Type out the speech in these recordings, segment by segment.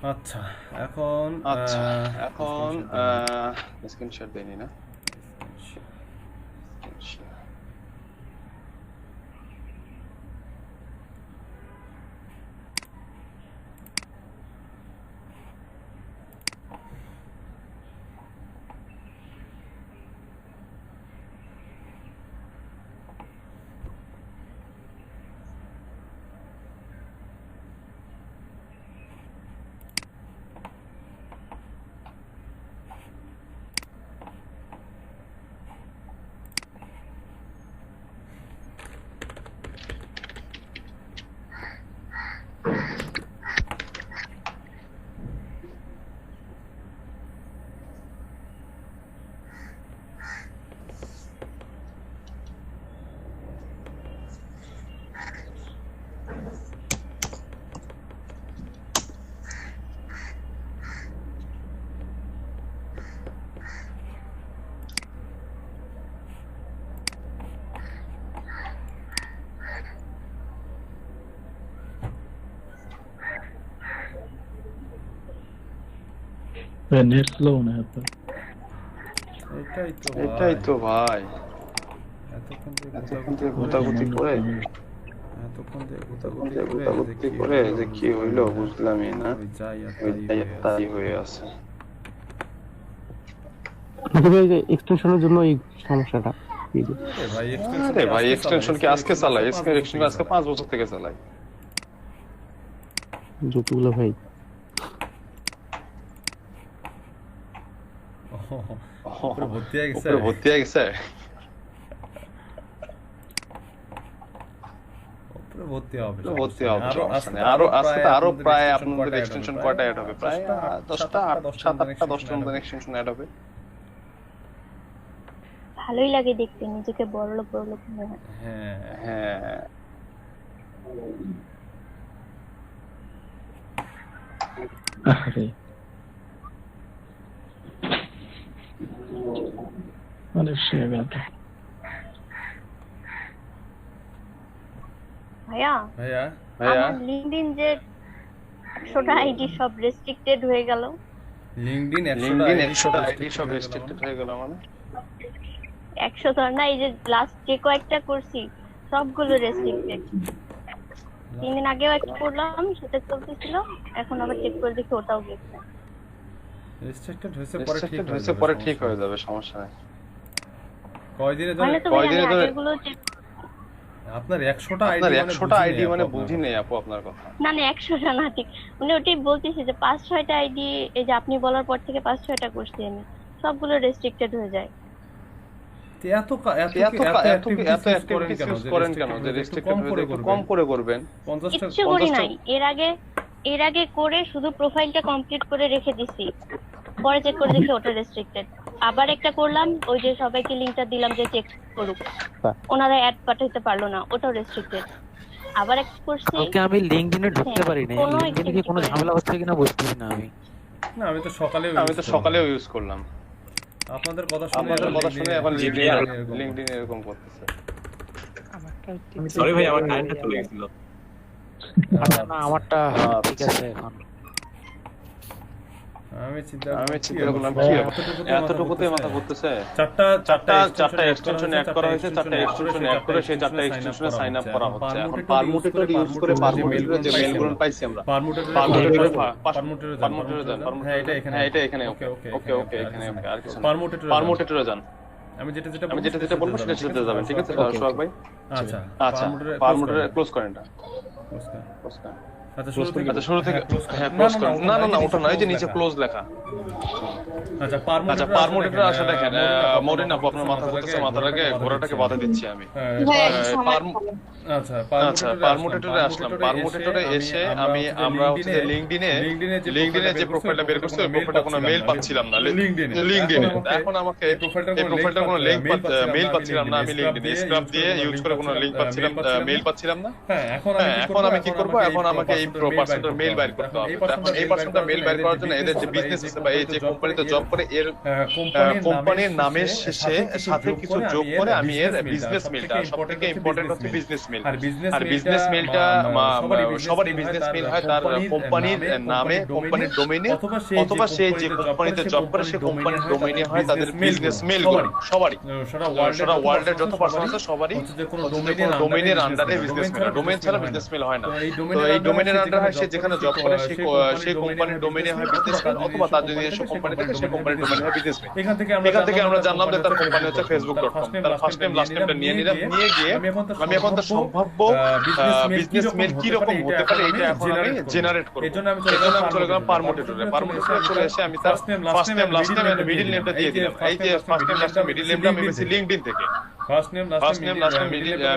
আচ্ছা এখন এখন স্ক্রিনশট দেইনি না। নেট স্লো মনে হয়। এটাই তো ভাই, এতক্ষণ থেকে গোতাগুতি করে যে কি হইলো বুঝলামই না। তাই হয়ে আছে। এক্সটেনশনের জন্য এই সমস্যাটা। আরে ভাই এক্সটেনশন কি আজকে চালাই? এক্সটেনশন আজকে 5 বছর থেকে চালাই। যতগুলো ভাই ভর্তি হয়ে গেছে। ভর্তি হবে আরো আজকে তো আরো প্রায় আপনাদের এক্সটেনশন কয়টা অ্যাড হবে? প্রায় 10টা 7-8টা 10টা মতো এক্সটেনশন অ্যাড হবে। ভালোই লাগে দেখতে, নিজেকে বড়লোক মনে হয়। হ্যাঁ আরে আরে শেয়ার ভাইয়া আমার লিংকডইন যে 100টা আইডি সব রেস্ট্রিক্টেড হয়ে গেল। লিংকডইন 100টা আইডি সব রেস্ট্রিক্টেড হয়ে গেল মানে 100 তো না, এই যে লাস্ট যে কয়েকটা করছি সবগুলো রেস্ট্রিক্টেড। 3 দিন আগেও একটা করলাম, সেটা চলতেছিল, এখন আবার চেক করে দেখি ওটাও গেছে। রেস্ট্রিক্টেড হয়েছে পরে ঠিক হয়ে যাবে, সমস্যা নাই। কয়দিনে আগেরগুলো চেক আপনার 100টা আইডি মানে বুঝি নেই আপু আপনার কথা। না 100টা না, ঠিক উনি ওটাই বলতেছে যে 5-6টা আইডি, এই যে আপনি বলার পর থেকে 5-6টা করছি আমি, সবগুলো রেস্ট্রিক্টেড হয়ে যায়। এত অ্যাক্টিভিটিস করেন কেন? যে রেস্ট্রিক্টেড হয়ে কম করে করবেন। 50টা কিছু করি নাই, এর আগে করে শুধু প্রোফাইলটা কমপ্লিট করে রেখে দিছি, পরে চেক করে দেখি ওটা রেস্ট্রিক্টেড। আবার একটা করলাম, ওই যে সবাইকে লিংকটা দিলাম যে চেক করুক, ওনারা অ্যাড পাঠাইতে পারলো না, ওটাও রেস্ট্রিক্টেড। আবার একটা করছি, ওকে আমি লিংকডইনে ঢুকতে পারি না। লিংকডইনে কি কোনো ঝামেলা হচ্ছে কিনা বুঝতেছি না আমি। না আমি তো সকালেও ইউজ করলাম। আপনাদের কথা শুনে এখন লিংকডইন এরকম করতেছে। সরি ভাই, আমার টাইমটা চলে গেছিল। না আমারটা ঠিক আছে এখন। আমি চিন্তা করলাম কি এতটুকুতে মাথা ঘুরতেছে। চারটা এক্সটেনশন অ্যাড করা হয়েছে, 4টা এক্সটেনশন অ্যাড করে সেই 4টা এক্সটেনশনে সাইন আপ করা হচ্ছে। এখন পারমুটেটর ইউজ করে পারমুটেটরে যে মেইলগুলো পাইছি আমরা, পারমুটেটরে যান। হ্যাঁ এটা এখানে ওকে এখানে ওকে। আর কিছু পারমুটেটরে যান। আমি যেটা বলবো সেটা সেটা যাবেন, ঠিক আছে সোহাগ ভাই? আচ্ছা পারমুটেটরে ক্লোজ করেন এটা। আচ্ছা শুরু থেকে হ্যাঁ ক্লোজ করুন। না ওটা নয়, যে নিচে ক্লোজ লেখা। আচ্ছা পারমুটেটর আসলে দেখেন মরিন আপু আপনার মাথা ঘুরতেছে, মাথাটাকে ঘোড়াটাকে বাধা দিচ্ছি আমি। আচ্ছা পারমুটেটরে আসলাম। পারমুটেটরে এসে আমরা হচ্ছে লিংকডইনে যে প্রোফাইলটা বের করছি, ওই প্রোফাইলটা কোনো মেইল পাচ্ছিলাম না লিংকডইনে। এখন আমাকে এই প্রোফাইলটা কোনো মেইল পাচ্ছিলাম না। আমি লিংকডইনে স্ক্রাব দিয়ে ইউজ করে কোনো লিংক পাচ্ছিলাম, মেইল পাচ্ছিলাম না। এখন আমি কি করব? এখন আমাকে এই পার্সনটার মেইল বাইর করতে হবে। এখন এই পার্সনটার মেইল বাইর করার জন্য এদের যে বিজনেস আছে বা এই যে কোম্পানিতে জব করে, এর কোম্পানির নামের শেষে সাথে কিছু যোগ করে আমি এর বিজনেস মেইলটা, সবথেকে ইম্পর্টেন্ট হচ্ছে বিজনেস মেইল। মেল। আর বিজনেস মেলটা সবারই বিজনেস মেল হয় তার কোম্পানির নামে, কোম্পানির ডোমেইনে, অথবা সে যে কোম্পানিতে জব করে সেই কোম্পানির ডোমেইনে হয় তাদের বিজনেস মেলগুলো সবারই। সারা ওয়ার্ল্ডের যত পার্সন আছে সবারই ডোমেইনের আন্ডারে বিজনেস মেল। ডোমেইন ছাড়া বিজনেস মেল হয় না। তো এই ডোমেইনের আন্ডারে হয় সে যেখানে জব করে সেই কোম্পানির ডোমেইনে হয় বিজনেস মেল, অথবা তার যদি নিজস্ব কোম্পানি থাকে সেই কোম্পানির ডোমেইনে হয় বিজনেস মেল। এখান থেকে আমরা জানলাম যে তার কোম্পানি হচ্ছে facebook.com। তার ফার্স্ট নেম লাস্ট নেমটা নিয়ে নিলাম, নিয়ে গিয়ে আমি এখন তার সম্ভাব্য বিজনেস মেল কি রকম হতে পারে এটা এখন আমি জেনারেট করব। এজন্য আমি চলে গেলাম পারমুটেটরে। পারমুটেটরে চলে এসে আমি তার first name last name and middle নেমটা দিয়ে দিলাম। এই যে first name last name middle নেমটা আমি পেয়েছি লিংকডইন থেকে। First name last name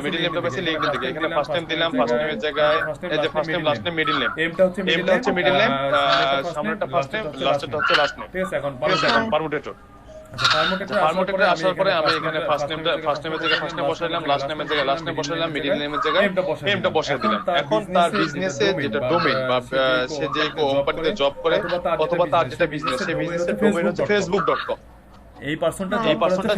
middle নেমটা পেয়েছি লিংকডইন থেকে। এখানে ফার্স্ট নেম দিলাম, ফার্স্ট নেমের জায়গায় এই যে first name last name middle name, এমটা হচ্ছে মিডল নেম, সামনেটা ফার্স্ট নেম, লাস্টেরটা হচ্ছে লাস্ট নেম। ঠিক আছে, এখন পারমুটেটর। পারমুটেটরে আসার পরে আমি এখানে ফার্স্ট নেমের জায়গায় ফার্স্ট নেম বসাইলাম, লাস্ট নেমের জায়গায় লাস্ট নেম বসাইলাম, মিডল নেমের জায়গায় নেমটা বসাই দিলাম। এখন তার বিজনেসে যেটা ডোমেইন বা সে যে কোম্পানিতে জব করে অথবা তার যেটা বিজনেস, সেই বিজনেসের ডোমেইন হচ্ছে facebook.com। এই পারসনটা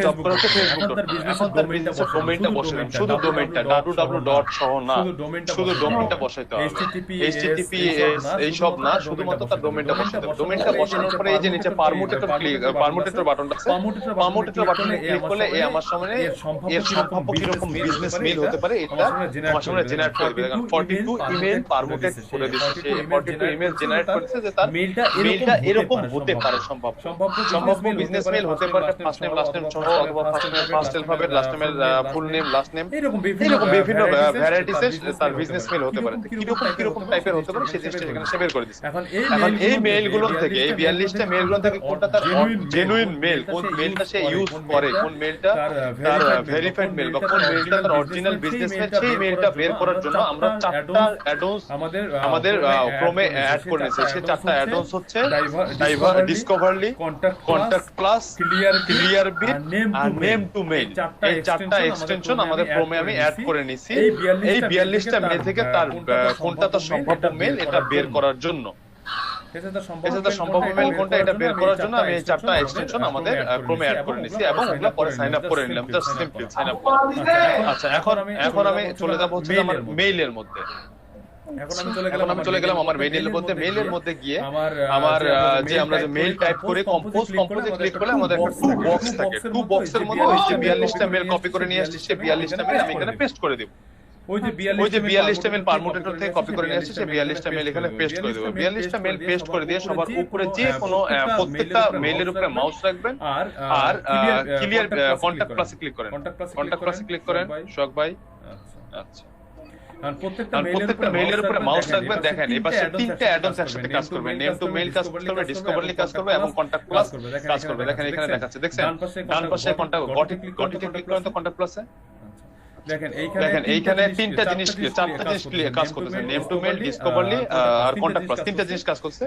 জব করে হচ্ছে facebook.com। এখন তার বিজনেসের ডোমেইনটা বসাইলাম, শুধু ডোমেইনটা www. সহ না, শুধু ডোমেইনটা বসাইতে হবে। https এই সব না, শুধুমাত্র তার ডোমেইনটা বসাইতে হবে। ডোমেইনটা বসানোর পরে এই যে নিচে পারমুটেটর বাটনটা আছে, পারমুটেটর বাটনে ক্লিক করলে এই আমার সামনে এর সম্ভাব্য কি রকম বিজনেস মেল হতে পারে এটা আমার সামনে জেনারেট করে দিবে। কারণ 42 ইমেল পারমুটেট করে দিচ্ছে, সে 42 ইমেল জেনারেট করেছে যে তার মেলটা এরকম হতে পারে, সম্ভাব্য বিজনেস মেল হতে পারে ফার্স্ট নেম লাস্ট নেম সহ, অথবা ফার্স্ট অ্যালফাবেট লাস্ট নেমের ফুল নেম লাস্ট নেম, এরকম বিভিন্ন ভ্যারাইটিসের তার বিজনেস মেল হতে পারে। কিরকম টাইপের হতে পারে সেই জিনিসটা এখানে সে বের করে দিচ্ছে। এখন এই মেইলগুলো থেকে, এই 42টা মেইলগুলো থেকে কোনটা তার জেনুইন মেল, কোন মেইলটা সে ইউজ করে, কোন মেইলটা তার ভেরিফাইড মেল বা কোন মেইলটা তার অরিজিনাল বিজনেস মেল, সেই মেইলটা বের করার জন্য আমরা 4টা অ্যাডন্স আমাদের ক্রমে অ্যাড করে নিয়েছি। সেই 4টা অ্যাডন্স হচ্ছে ডিসকভারলি, কন্টাক্ট প্লাস, ক্লিয়ার বিট আর নেম টু মেইল। এই 4টা এক্সটেনশন আমাদের ক্রমে আমি অ্যাড করে নিয়েছি এই 42টা মেইল থেকে তার কোনটা তার সম্ভাব্য মেইল এটা বের করার জন্য। সম্ভাব্য মেইল কোনটা এটা বের করার জন্য আমি এই 4টা এক্সটেনশন আমাদের ক্রমে অ্যাড করে নিয়েছি এবং ওগুলা পরে সাইন আপ করে নিলাম। Just simply sign up. আচ্ছা, এখন আমি চলে যাব হচ্ছে আমার মেইলের মধ্যে। এখন আমি চলে গেলাম আমার মেইলের মধ্যে গিয়ে আমার যে আমরা যে মেইল টাইপ করে কম্পোজে ক্লিক করলে আমাদের একটা টু বক্স থাকে। টু বক্সের মধ্যে ওই যে 42টা মেইল কপি করে নিয়ে আসছি, সেই 42টা মেইল আমি এখানে পেস্ট করে দেব। ওই যে 42টা মেইল পারমুটেটর থেকে কপি করে নিয়ে আসছি, সেই 42টা মেইল এখানে পেস্ট করে দেব। 42টা মেইল পেস্ট করে দিয়ে সবার উপরে যে কোনো প্রত্যেকটা মেইলের উপরে মাউস রাখবেন আর ক্লিয়ার কন্টাক্ট প্লাসে ক্লিক করেন। কন্টাক্ট প্লাসে ক্লিক করেন সোহাগ ভাই। আচ্ছা, প্রত্যেকটা মেইলের উপরে মাউস রাখবেন। দেখেন এই পাশে 3টা অ্যাডন্স একসাথে কাজ করবে, নেম টু মেইল কাজ করবে, ডিসকভারলি কাজ করবে এবং কন্টাক্ট প্লাস কাজ করবে। দেখেন এখানে দেখাচ্ছে, দেখছেন ডান পাশে কন্টাক্ট গটিতে ক্লিক করেন তো কন্টাক্ট প্লাসে। দেখেন এইখানে 3টা জিনিস 4টা জিনিস কাজ করতেছে, নেম টু মেইল, ডিসকভারলি আর কন্টাক্ট প্লাস, 3টা জিনিস কাজ করছে।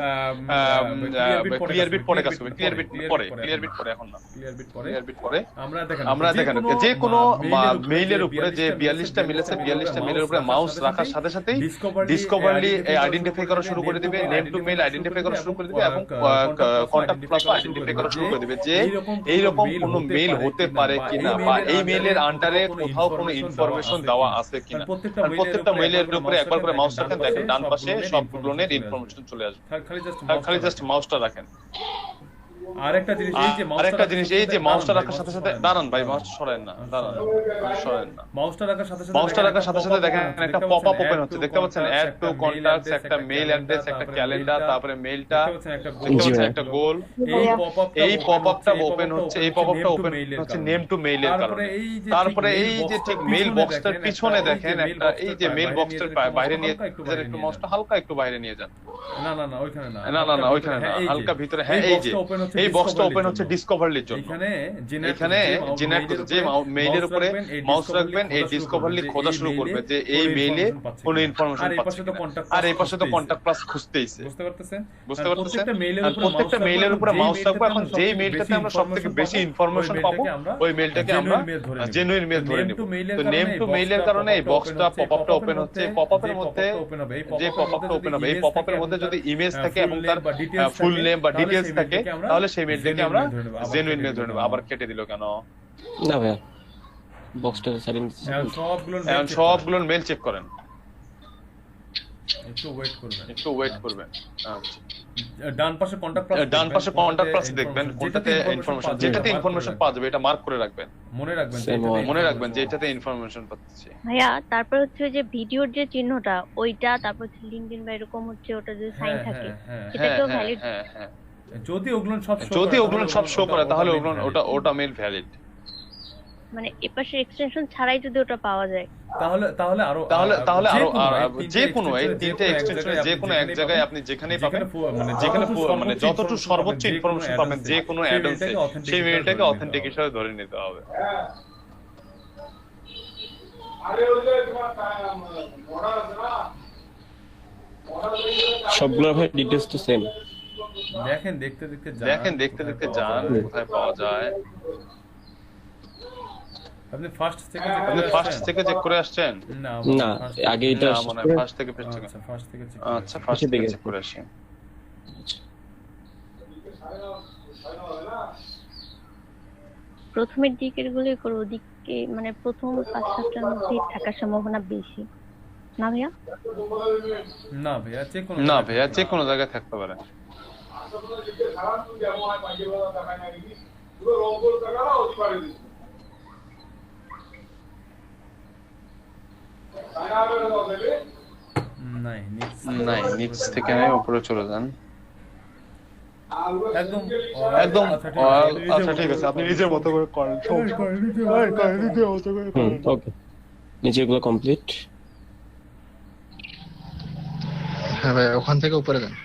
ক্লিয়ার বিট পরে কাজ করবে, ক্লিয়ার বিট পরে এখন না, ক্লিয়ার বিট পরে আমরা দেখেন যে কোনো মেইলের উপরে যে 42টা মেইল আছে, 42টা মেইলের উপরে মাউস রাখার সাথে সাথেই ডিসকভারলি আইডেন্টিফাই করা শুরু করে দিবে, নেম টু মেইল আইডেন্টিফাই করা শুরু করে দিবে এবং কন্টাক্ট প্লাস আইডেন্টিফাই করা শুরু করে দিবে যে এইরকম কোনো মেইল হতে পারে কিনা বা এই মেইলের আন্ডারে কোথাও কোনো ইনফরমেশন দেওয়া আছে কিনা। প্রত্যেকটা মেইলের উপরে একবার করে মাউস রাখেন, দেখেন ডান পাশে সবগুলোর ইনফরমেশন চলে আসবে। খালি জাস্ট মাউসটা রাখেন। আরেকটা জিনিস এই যে মাউসটা রাখার সাথে সাথে দাঁড়ান ভাই, মাউসটা সরায়েন না, মাউসটা রাখার সাথে সাথে দেখেন একটা পপআপ ওপেন হচ্ছে, দেখতে পাচ্ছেন অ্যাড টু কন্টাক্টস, একটা মেইল অ্যাড্রেস, একটা ক্যালেন্ডার, তারপরে মেইলটা, দেখতে পাচ্ছেন একটা গোল। এই পপআপটা ওপেন হচ্ছে, এই পপআপটা ওপেন হচ্ছে নেম টু মেইলের কারণে। তারপরে এই যে ঠিক মেইল বক্সটার পিছনে দেখেন একটা, এই যে মেইল বক্সটার বাইরে নিয়ে যান, একটু মাউসটা হালকা একটু বাইরে নিয়ে যান। না ওইখানে না, হালকা ভিতরে। হ্যাঁ, এই বক্সটা ওপেন হচ্ছে ডিসকভারলির জন্য। এখানে জেনারেট যে মেইলের উপরে মাউস রাখবেন, এই ডিসকভারলি খোঁজা শুরু করবে যে এই মেইলে কোন ইনফরমেশন পাচ্ছে কিনা। আর এই পাশে তো কন্টাক্ট প্লাস খুঁজতেইছে, বুঝতে পারতেছেন? প্রত্যেকটা মেইলের উপরে মাউস রাখবো। এখন যেই মেইলটাতে আমরা সবথেকে বেশি ইনফরমেশন পাবো ওই মেইলটাকে আমরা জেনুইন মেইল ধরে নেব। তো নেম টু মেইলের কারণে এই বক্সটা পপআপটা ওপেন হচ্ছে। পপআপের মধ্যে যে পপআপটা ওপেন হবে, এই পপআপের মধ্যে যদি ইমেজ থাকে এবং তার ফুল নেম বা ডিটেইলস থাকে তাহলে সেই মেইলটাকে আমরা জেনুইন মেইল ধরে নেব। আবার কেটে দিল কেন? না ভাই বক্সটা সারিয়ে এখন সবগুলো মেল চেক করেন, একটু ওয়েট করবেন। আচ্ছা, ডান পাশে কন্টাক্ট প্লাস দেখবেন, যেটাতে ইনফরমেশন পাওয়া যাবে এটা মার্ক করে রাখবেন, মনে রাখবেন যে এটাতে ইনফরমেশন পাচ্ছি। ভাইয়া তারপর হচ্ছে যে ভিডিওর যে চিহ্নটা ওইটা, তারপর হচ্ছে লিংকডইন বা এরকম হচ্ছে ওটা যে সাইন থাকে সেটাকেও ভ্যালিড। যদি ওগুলো সব শো করে তাহলে ওটা মেল ভ্যালিড। মানে এপাশে এক্সটেনশন ছাড়াই যদি ওটা পাওয়া যায় তাহলে আরো যে কোনো এই তিনটে এক্সটেনশন যে কোনো এক জায়গায় আপনি যেখানেই পাবেন, যেখানে মানে যতটুকু সর্বোচ্চ ইনফরমেশন পাবেন যে কোনো অ্যাডন্সে, সেই মেলটাকে অথেন্টিক হিসেবে ধরে নিতে হবে। সবগুলোর ভাই ডিটেইলস তো সেম। দেখেন দেখতে যান কোথায় পাওয়া যায়। আপনি ফার্স্ট থেকে চেক করে আসছেন? না, আগে এটা মনে হয় ফার্স্ট থেকে আচ্ছা ফার্স্ট থেকে চেক করে আসেন। প্রথমের দিকের গুলোই করো, ওদিকে মানে প্রথম 5-7টার মধ্যে থাকার সম্ভাবনা বেশি না ভাইয়া? না ভাইয়া যে কোনো জায়গায় থাকতে পারে। নাই নিচ থেকে নাই, উপরে চলে যান একদম। আচ্ছা ঠিক আছে, আপনি নিজের মতো করে করেন। ওকে, নিচেগুলো কমপ্লিট। হ্যাঁ ভাই, ওখান থেকে উপরে যান।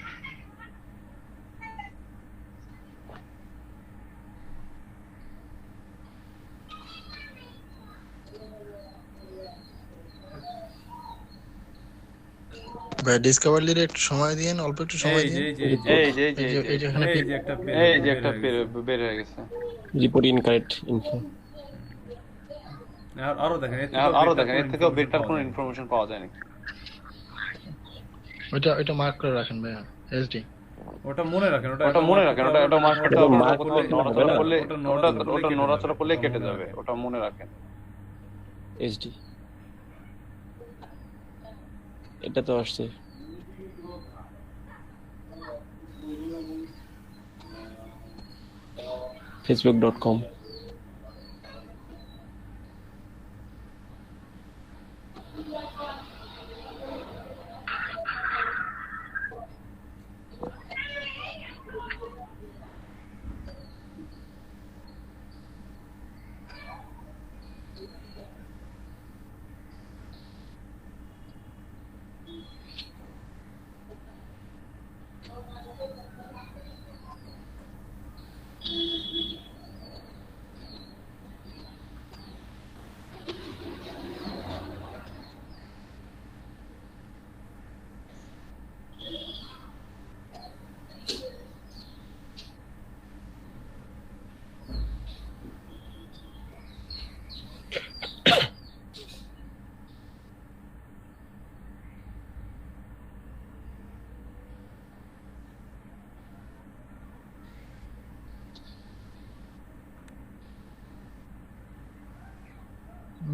ভাই ডিসকভার লিরে একটু সময় দিয়েন, অল্প একটু সময় দিন। এই যে একটা বের হয়ে গেছে। Report incorrect info. আরো দেখেন এর থেকেও বেটার কোনো ইনফরমেশন পাওয়া যায় নাকি। ওটা মার্ক করে রাখেন ভাই, এসডি। ওটা মনে রাখেন, ওটা মার্ক করতে হবে। ওটা নড়াচড়া করলে কেটে যাবে, ওটা মনে রাখেন। এসডি এটা তো আসছে। facebook.com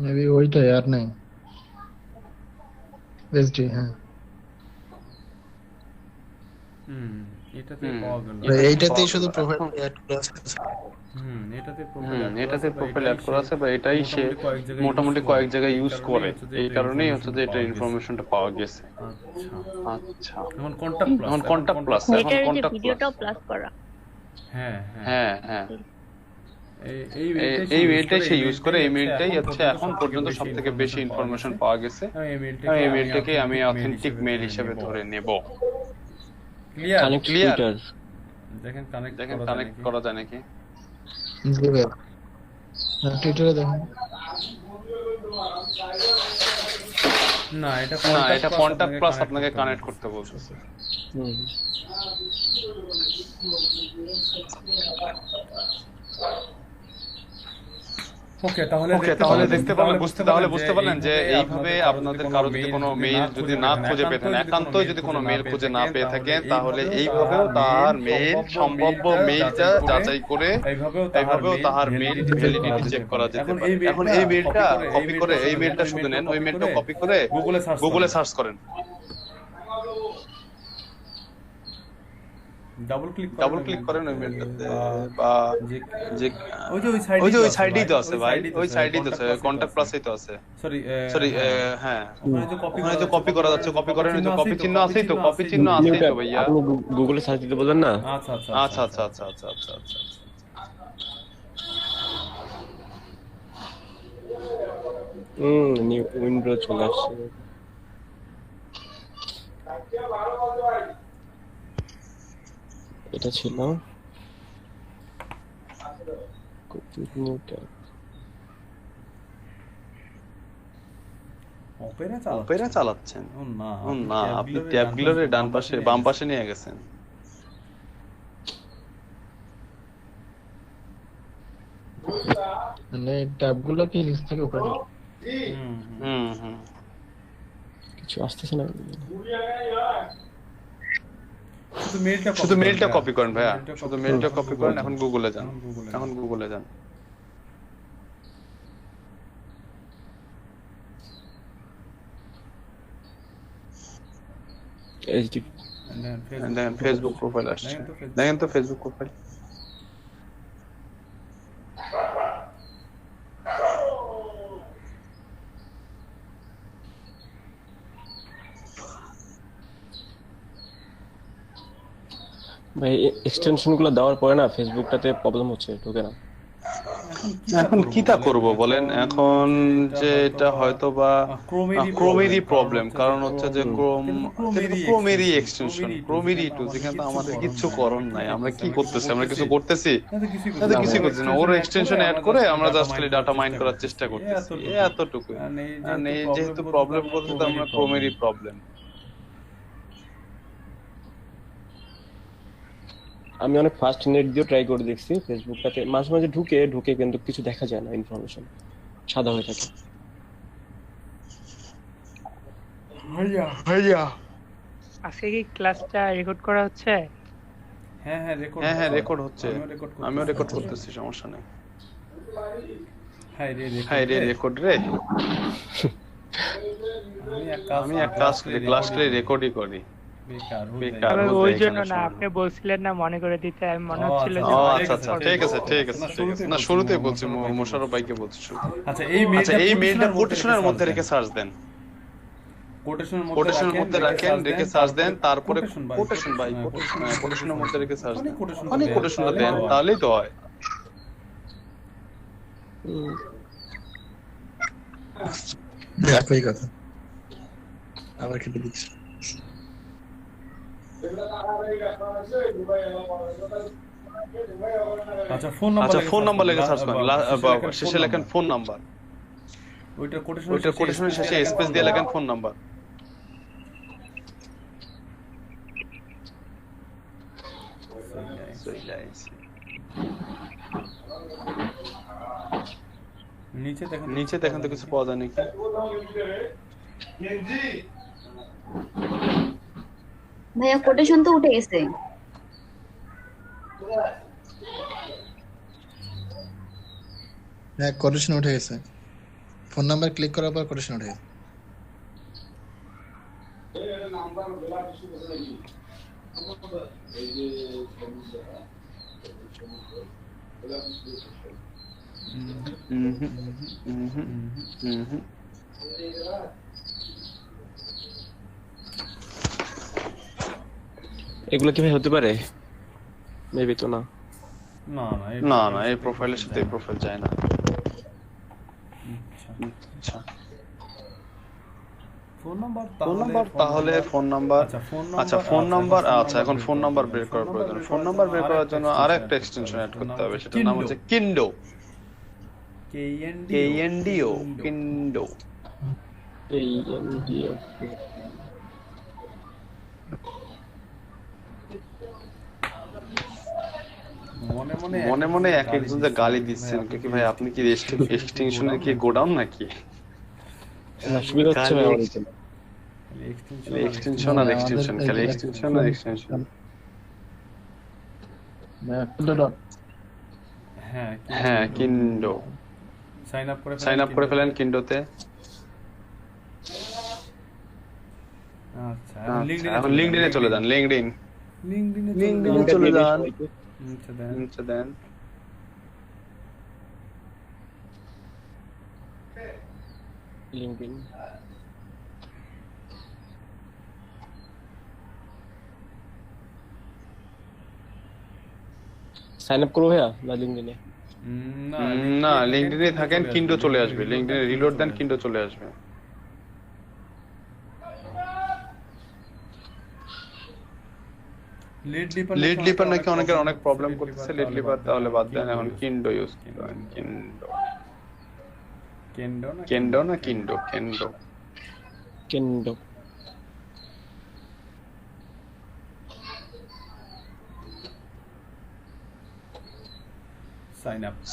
মেবি ওইটা আর নাই, এসডি। হ্যাঁ এটাতে পাওয়া গেল। এইটাতেই শুধু প্রোফাইল অ্যাড করা আছে। এটাতে প্রোফাইল অ্যাড করা আছে, বা এটাই সে মোটামুটি কয়েক জায়গায় ইউজ করে, এই কারণেই হচ্ছে যে এটা ইনফরমেশনটা পাওয়া গেছে। আচ্ছা এখন কন্টাক্ট প্লাস ভিডিওটাও প্লাস করা। হ্যাঁ এই মেইলটাই সে ইউজ করে। এই মেইলটাই হচ্ছে এখন পর্যন্ত সবথেকে বেশি ইনফরমেশন পাওয়া গেছে। এই মেইলটাকে আমি অথেন্টিক মেইল হিসেবে ধরে নেব। ক্লিয়ার? দেখেন কানেক্ট করা যায় নাকি? জি ভাই, টুইটারে দেখেন। না, এটা কন্টাক্ট প্লাস আপনাকে কানেক্ট করতে বলছে। ওকে, তাহলে বুঝতে পারলেন যে এইভাবে আপনাদের কারো যদি কোনো মেইল যদি না খুঁজে পেতেন, একান্তই যদি কোনো মেইল খুঁজে না পেয়ে থাকেন, তাহলে এইভাবেও তার মেইল সম্ভাব্য মেইলটা যাচাই করে এইভাবেও তার মেইল ভ্যালিডিটি চেক করা যেতে পারে। এখন এই মেইলটা কপি করে, এই মেইলটা শুধু নেন, ওই মেইলটা কপি করে গুগলে সার্চ করেন, ডাবল ক্লিক করেন ওই মেইলটাতে, বা যে ওই যে ওই সাইডেই তো আছে ভাই, ওই সাইডেই তো আছে, কন্টাক্ট প্লাসেই তো আছে, সরি হ্যাঁ, ওখানে যে কপি করা যাচ্ছে, কপি করেন, ওই যে কপি চিহ্ন আছেই তো, কপি চিহ্ন আছেই তো ভাইয়া। আপনি গুগলে সার্চ দিতে বললেন না? আচ্ছা, নিউ উইন্ডো চলে আসছে। এটা ছিল অপেরা চালাচ্ছেন? না, আপনি ট্যাবগুলোর ডান পাশে বাম পাশে নিয়ে গেছেন। মানে ট্যাবগুলো কি নিচ থেকে উপরে? কিছু আসতেছে না। শুধু মেইলটা কপি করেন ভাইয়া, শুধু মেইলটা কপি করেন। এখন গুগলে যান, দেখেন ফেসবুক প্রোফাইল আসছে, দেখেন তো ফেসবুক প্রোফাইল। ভাই এক্সটেনশন গুলো দেওয়ার পরে না ফেসবুকটাতে প্রবলেম হচ্ছে, ঢোকে না। এখন কিটা করব বলেন? এখন যে এটা হয়তো বা ক্রোমেরই প্রবলেম, কারণ হচ্ছে যে ক্রোমেরই এক্সটেনশন, ক্রোমেরই টু, যেখানে তো আমাদের কিছু করার নাই। আমরা কি করতেছি? আমরা কিছু করতেছি? কিছু করছি না, ওর এক্সটেনশন অ্যাড করে আমরা জাস্ট খালি ডাটা মাইন করার চেষ্টা করতেছি, এতটুকু। মানে যেহেতু প্রবলেম বলতে তো আমরা ক্রোমেরই প্রবলেম। আমি অনেক ফাস্ট নেট দিয়ে ট্রাই করে দেখছি ফেসবুকটাতে, মাঝে মাঝে ঢুকে কিন্তু কিছু দেখা যায় না, ইনফরমেশন সাদা হয়ে থাকে। ভাইয়া আজকে কি ক্লাসটা রেকর্ড করা হচ্ছে? হ্যাঁ রেকর্ড হচ্ছে, আমিও রেকর্ড করতেছি, সমস্যা নেই। হাই রে রেকর্ড রে, আমি এক কাজ করি, ক্লাস করে রেকর্ডই করি। ওই জন্য না, আপনি বলছিলেন না মনে করে দিতে, আমি মনে হচ্ছিল যে আচ্ছা ঠিক আছে না, শুরুতেই বলছি, মোশাররফ ভাইকে বলছি শুরু। আচ্ছা এই মেইলটা কোটেশনের মধ্যে রেখে সার্চ দেন, কোটেশনের মধ্যে রাখেন, রেখে সার্চ দেন, তারপরে কোটেশন বাই কোটেশনের মধ্যে রেখে সার্চ দেন, মানে কোটেশনটা দেন, তাহলেই তো হয়। একই কথা আবার কেটে দিচ্ছি। আচ্ছা ফোন নাম্বার লিখে সার্চ করেন, শেষে লেখেন ফোন নাম্বার, ওইটা কোটেশনের শেষে স্পেস দিয়ে লেখেন ফোন নাম্বার। নিচে দেখেন তো কিছু পাওয়া যায় নাকি? ভাইয়া কোটেশন তো উঠে গেছে। হ্যাঁ কোটেশন উঠে গেছে, ফোন নাম্বার ক্লিক করার পর কোটেশন উঠে গেছে। এগুলো কি ভাই হতে পারে? মেবি তো না। না এই প্রোফাইলের সাথে এই প্রোফাইল যায় না। আচ্ছা ফোন নাম্বার, তাহলে ফোন নাম্বার, আচ্ছা ফোন নাম্বার, আচ্ছা এখন ফোন নাম্বার বের করার প্রয়োজন। ফোন নাম্বার বের করার জন্য আরেকটা এক্সটেনশন অ্যাড করতে হবে, সেটার নাম হচ্ছে কিন্ডো, KNDO, কিন্ডো। মনে মনে এক একজন যে গালি দিচ্ছেন কি ভাই, আপনি কি এক্সটেনশনের কি গোডাউন নাকি? সুবিধা হচ্ছে ভাই আমার এখানে। এক্সটেনশন আর এক্সটেনশন, খালি এক্সটেনশন আর এক্সটেনশন। হ্যাঁ, কিন্ডো সাইন আপ করে ফেলেন কিন্ডোতে। আচ্ছা এখন লিংকডইনে চলে যান। লিংকডইনে চলে যান। আচ্ছা দেন। লিংকডইন সাইন আপ করবো ভাইয়া না লিংকডইনে? না, লিংকডইনে থাকেন, কিন্ডো চলে আসবে। লিংকডইনে রিলোড দেন, কিন্ডো চলে আসবে। লিড লিপার নাকি অনেকের অনেক প্রবলেম করতেছে। লিড লিপার তাহলে বাদ দেন, এখন কিন্ডো ইউজ করেন। কিন্ডো না কিন্ডো? কিন্ডো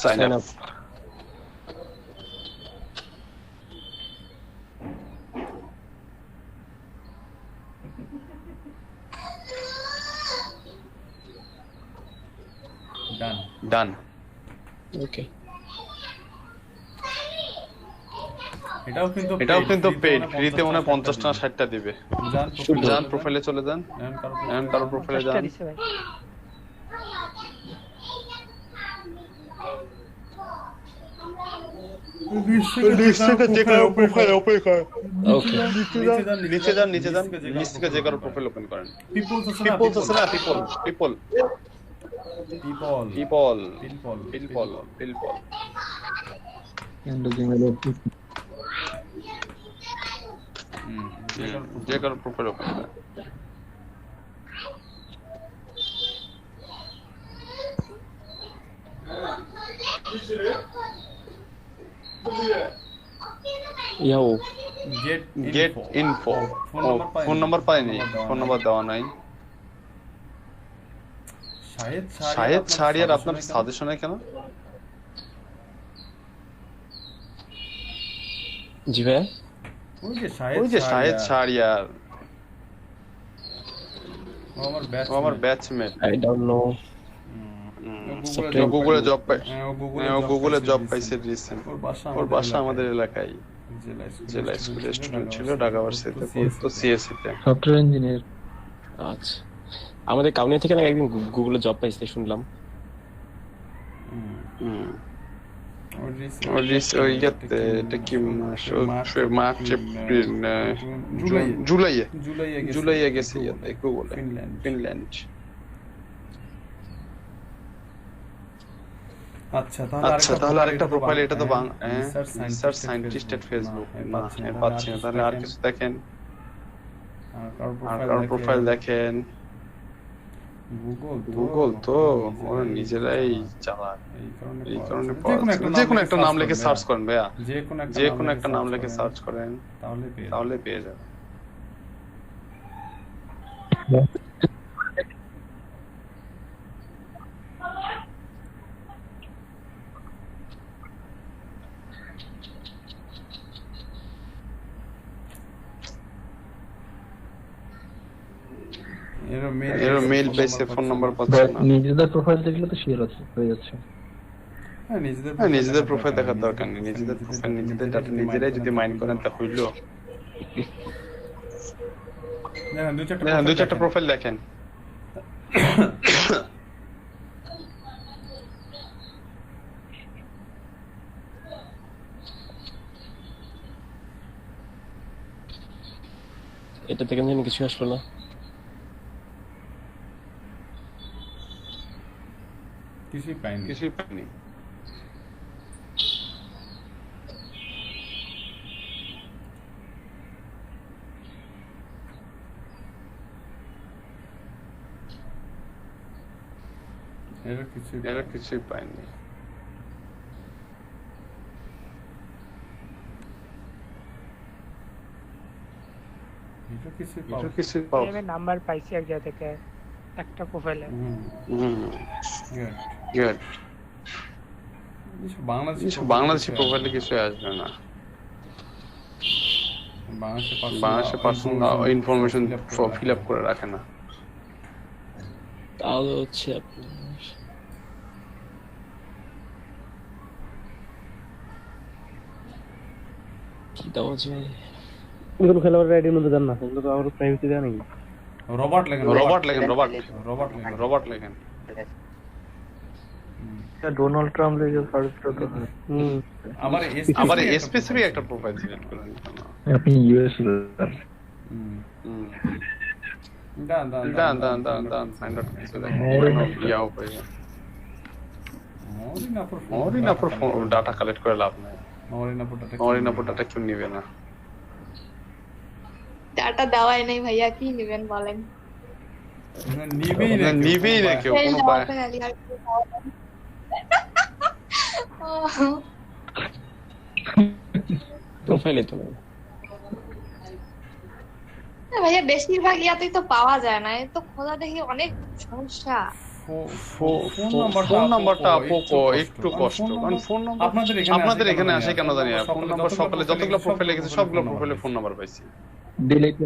সাইন আপ ডান। ওকে, এটাও কিন্তু পেইড। ফ্রিতে মনে হয় 50 না 60 টা দিবে। যান প্রোফাইলে চলে যান। এখন কারো প্রোফাইলে যান। নিচে যান। নিচ থেকে যে কারো প্রোফাইল ওপেন করেন। পিপল আছে না? পিপল যে কারো প্রোফাইল ওপেন করেন। Get info. ফোন নাম্বার পাইনি, ফোন নাম্বার দেওয়া নাই। শাহেদ শাহরিয়ার আপনার সাজেশনে কেন? জি ভাই, ওই যে শাহেদ শাহরিয়ার আমার ব্যাচমেট। I don't know. গুগলে জব পাইছে রিসেন্ট। ওর বাসা আমাদের এলাকায়। জেলা স্কুলের স্টুডেন্ট ছিল, ঢাকা ভার্সিটিতে পড়তো, সিএসসি তে সফটওয়্যার ইঞ্জিনিয়ার। আচ্ছা, আমাদের কাউনিয়া থেকে একদিন গুগলে জব পাইছে শুনলাম। জুলাইয়ে গেছে গুগলে, ফিনল্যান্ড। আচ্ছা তাহলে আরেকটা প্রোফাইল। এটা তো রিসার্চ সায়েন্টিস্ট এট ফেসবুক না, পাচ্ছি না। তাহলে আর কিছু দেখেন, আর প্রোফাইল দেখেন। গুগল তো ওরা নিজেরাই চালায়, এই কারণে যে কোনো একটা নাম লিখে সার্চ করেন ভাইয়া। যে কোনো একটা নাম লিখে সার্চ করেন, তাহলে পেয়ে যাবেন। মেইল পেছে, ফোন নাম্বার পাচ্ছে না। নিজেদের প্রোফাইল দেখলে তো শেয়ার হয়ে যাচ্ছে। নিজেদের প্রোফাইল দেখার দরকার নেই। নিজেদের প্রোফাইল, নিজেদের ডাটা নিজেরাই যদি মাইন্ড করেন তা হইলো। দুই চারটা প্রোফাইল দেখেন। এটা থেকে কিছু আসলো না। কিছুই পাইনি। এরা কিছুই পাইনি। নাম্বার পাইছি এক জায়গা থেকে, একটা প্রোফাইলে। গুড বাংলাদেশি প্রোফাইলে কিছু আসবে না, বাংলাদেশে পার্সোনাল ইনফরমেশন ফিল আপ করে রাখে না। তাহলে হচ্ছে আপনার কি দেওয়া যায়? এগুলো খেলোয়াড়ের আইডির মধ্যে দেন না, এগুলো তো আমার প্রাইভেসি দেওয়া নাকি? রবার্ট লেখেন ডোনাল্ড ট্রাম্প লেগে আবার স্পেসিফিক একটা প্রোফাইল সিলেক্ট করে নিতে না। আপনি ইউএস দান ফাইন্ড আউট কিছু দেখেন ইয়াও পাই মরিনাপুর ডাটা কালেক্ট করে লাভ নাই। মরিনাপুর ডাটা কেউ নিবে না। ডাটা দেওয়াই নেই ভাইয়া, কি নেবেন বলেন? নিবেই না কেউ, কোনো প্রোফাইলে তো নেই। ভাইয়া বেশিরভাগ ইয়াতেই তো পাওয়া যায় না, এ তো খোঁজা দেখি অনেক সমস্যা। ফোন নাম্বারটা পোকো একটু কষ্ট, কারণ ফোন নাম্বার আপনাদের এখানে আসে কেন জানি না। ফোন নাম্বার সকালে যতগুলো প্রোফাইলে গেছে সবগুলো প্রোফাইলে ফোন নাম্বার পাইছি। ডিলিট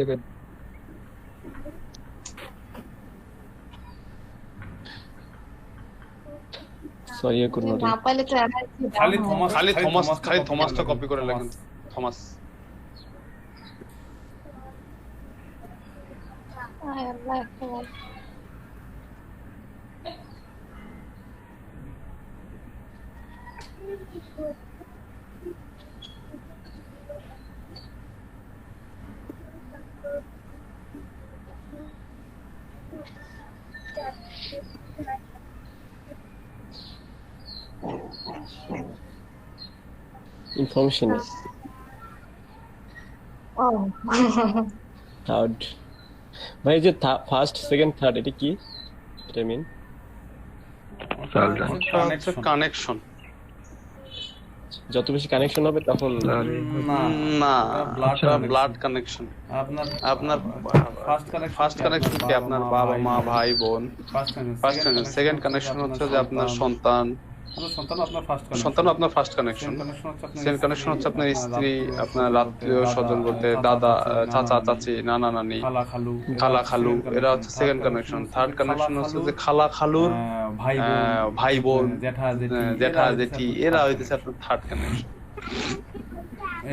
দেবেন। সরি করুন না পাইলে তো এনার্জি খালি থমাসটা কপি করে লেখেন, থমাস। আল্লাহ আকবার। ইনফরমেশন থার্ড ভাই, যে ফার্স্ট সেকেন্ড থার্ড এটা কি? এটা মিন কানেকশন। যত বেশি কানেকশন হবে তখন না, ব্লাড কানেকশন। আপনার ফার্স্ট কানেকশন কি? আপনার বাবা মা ভাই বোন ফার্স্ট কানেকশন। সেকেন্ড কানেকশন হচ্ছে যে আপনার সন্তান আপনার ফার্স্ট কানেকশন। সেকেন্ড কানেকশন হচ্ছে আপনার স্ত্রী, আপনার আত্মীয় স্বজন বলতে দাদা চাচা চাচি নানা নানি খালা খালু, এরা হচ্ছে সেকেন্ড কানেকশন। থার্ড কানেকশন হচ্ছে যে খালা খালুর ভাই বোন জেঠা জেঠি, এরা হইতেছে আপনার থার্ড কানেকশন।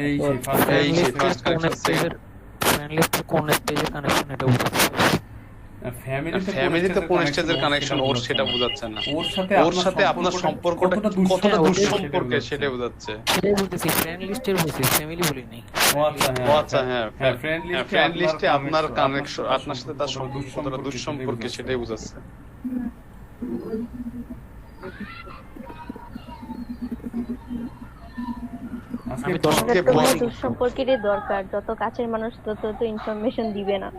এই ফার্স্ট কানেকশন। কোন স্টেজের কানেকশন এটা বুঝাচ্ছে? ফ্যামিলিতে কোন স্টেজের কানেকশন ওর সেটা বোঝাচ্ছে না, ওর সাথে আপনার সম্পর্কটা কতটা দুঃসম্পর্কের সেটা বোঝাচ্ছে। সেটাই বলতেছি, ফ্রেন্ড লিস্টের বলছি, ফ্যামিলি বলি নাই। ও আচ্ছা, হ্যাঁ ফ্রেন্ড লিস্টে আপনার কানেকশন, আপনার সাথে তার সম্পর্ক কতটা দুঃসম্পর্কের সেটাই বোঝাচ্ছে। দুঃসম্পর্কেরই দরকার, যত কাছের মানুষ তত তো ইনফরমেশন দিবে না।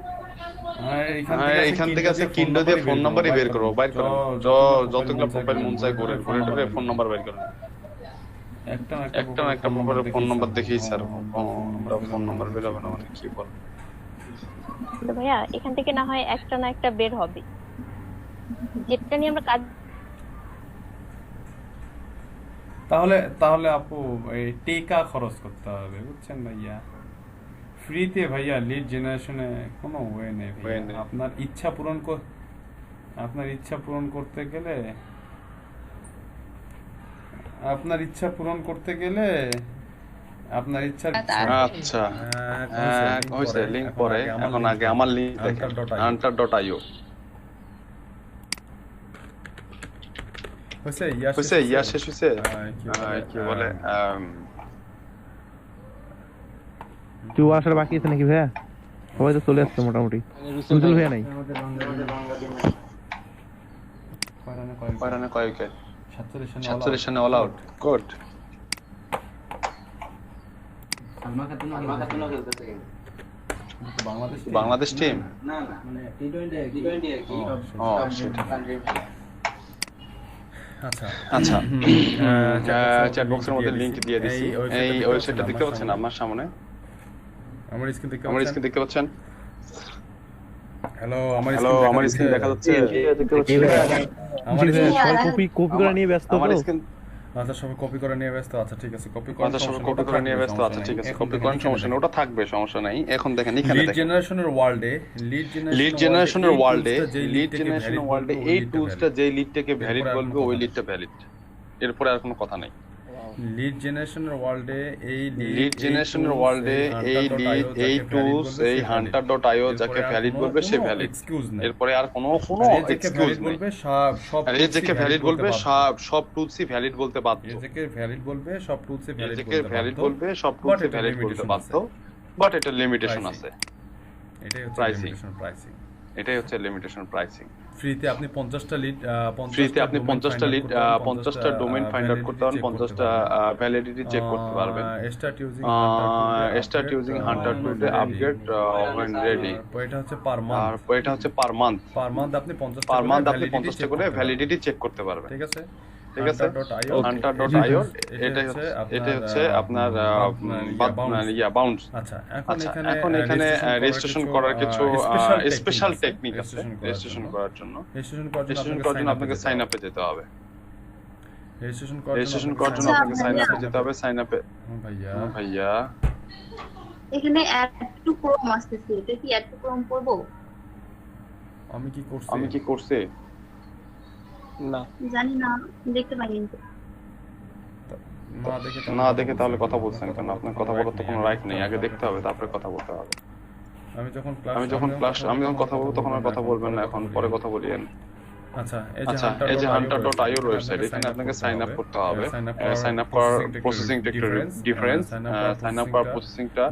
এখান থেকে আছে কিন্ডো দিয়ে ফোন নাম্বারই বের করো, বাইর করো, যতগুলো প্রোফাইল মন চাই করে ফোন নাম্বার বের করো। একটা প্রোফাইলের ফোন নাম্বার দেখেই স্যার আমরা ফোন নাম্বার বের হবে না, মানে কি বল তো ভাইয়া এখান থেকে না হয় একটা না একটা বের হবে, যেটা নিয়ে আমরা কাজ। তাহলে আপু এই টেকা খরচ করতে হবে, বুঝছেন ভাইয়া? ফ্রিতে ভাইয়া লিড জেনারেশনে কোনো ওয়ে নেই ভাইয়া। আপনার ইচ্ছা পূরণ করতে গেলে আপনার ইচ্ছার আচ্ছা হইছে লিংক পরে, এখন আগে আমার লিংক দেখেন hunter.io হইছে ইয়া শেষ হইছে। কি বলে কেউ আসার বাকি আছে নাকি ভাইয়া? সবাই তো চলে আসছে মোটামুটি, সুন্দর ভাইয়া নাই। কয়রানে কয় উইকেট? 47 রানে all out. Good. Bangladesh team না মানে টি20 আর কি। ও সেটা। আচ্ছা চ্যাট বক্সের মধ্যে লিংক দিয়ে দিছি। এই ওয়েবসাইটটা দেখতে পাচ্ছেন আমার সামনে? আমার স্ক্রিন দেখতে পাচ্ছেন? হ্যালো, আমার স্ক্রিন দেখা যাচ্ছে? আমার জি ভাইয়া সবাই কপি করে নিয়ে ব্যস্ত আমার তো স্ক্রিন আচ্ছা সবাই কপি করে নিয়ে ব্যস্ত আচ্ছা ঠিক আছে কপি আচ্ছা সবাই কপি করে নিয়ে ব্যস্ত আচ্ছা ঠিক আছে কপি করেন সমস্যা নেই ওটা থাকবে সমস্যা নাই এখন দেখেন এখানে লিড দেখেন জেনারেশনের ওয়ার্ল্ডে লিড জেনারেশনের ওয়ার্ল্ডে এই টুলসটা যে লিডটাকে ভ্যালিড বলবে ওই লিডটা ভ্যালিড এরপরে আর কোনো কথা নাই লিড জেনারেশনের ওয়ার্ল্ডে এই টুলস এই hunter.io যাকে ভ্যালিড বলবে সে ভ্যালিড এরপরে আর কোনো এক্সকিউজ নেই আর এই যাকে ভ্যালিড বলবে সব টুলসই ভ্যালিড বলতে বাধ্য যাকে ভ্যালিড বলবে সব টুলসে ভ্যালিড বলবে সব টুলসই ভ্যালিড বলতে বাধ্য বাট এটা লিমিটেশন আছে এটাই হচ্ছে প্রাইসিং এটাই হচ্ছে লিমিটেশন প্রাইসিং ফ্রিতে আপনি 50টা লিড 50টা ডোমেইন ফাইন্ড আউট করতে পারবেন 50টা ভ্যালিডিটি চেক করতে পারবেন স্টার্ট ইউজিং হান্টার টুলসে আপগ্রেড when ready এটা হচ্ছে পার মান্থ আর এটা হচ্ছে পার মান্থ আপনি 50টা করে ভ্যালিডিটি চেক করতে পারবেন ঠিক আছে hunter.io এটা হচ্ছে আপনার বাউন্স আচ্ছা এখন এখানে রেজিস্ট্রেশন করার কিছু স্পেশাল টেকনিক আছে রেজিস্ট্রেশন করার জন্য আপনাকে সাইন আপে যেতে হবে রেজিস্ট্রেশন করার জন্য আপনাকে সাইন আপে যেতে হবে সাইন আপে ভাইয়া এখানে অ্যাড টু ক্রোম আসতেছে এটা কি অ্যাড টু ক্রোম করব আমি কি করছি না জানি না দেখতে পাইনি না দেখে তাহলে কথা বলছেন কেন আপনার কথা বলার তো কোনো রাইট নেই আগে দেখতে হবে তারপরে কথা বলতে হবে আমি যখন কথা বলবো তখন আর কথা বলবেন না এখন পরে কথা বলিয়েন আচ্ছা এই যে hunter.io ওয়েবসাইট এখানে আপনাকে সাইন আপ করতে হবে সাইন আপ করার প্রসেসিংটা একটু ডিফারেন্স সাইন আপ করার প্রসেসিংটা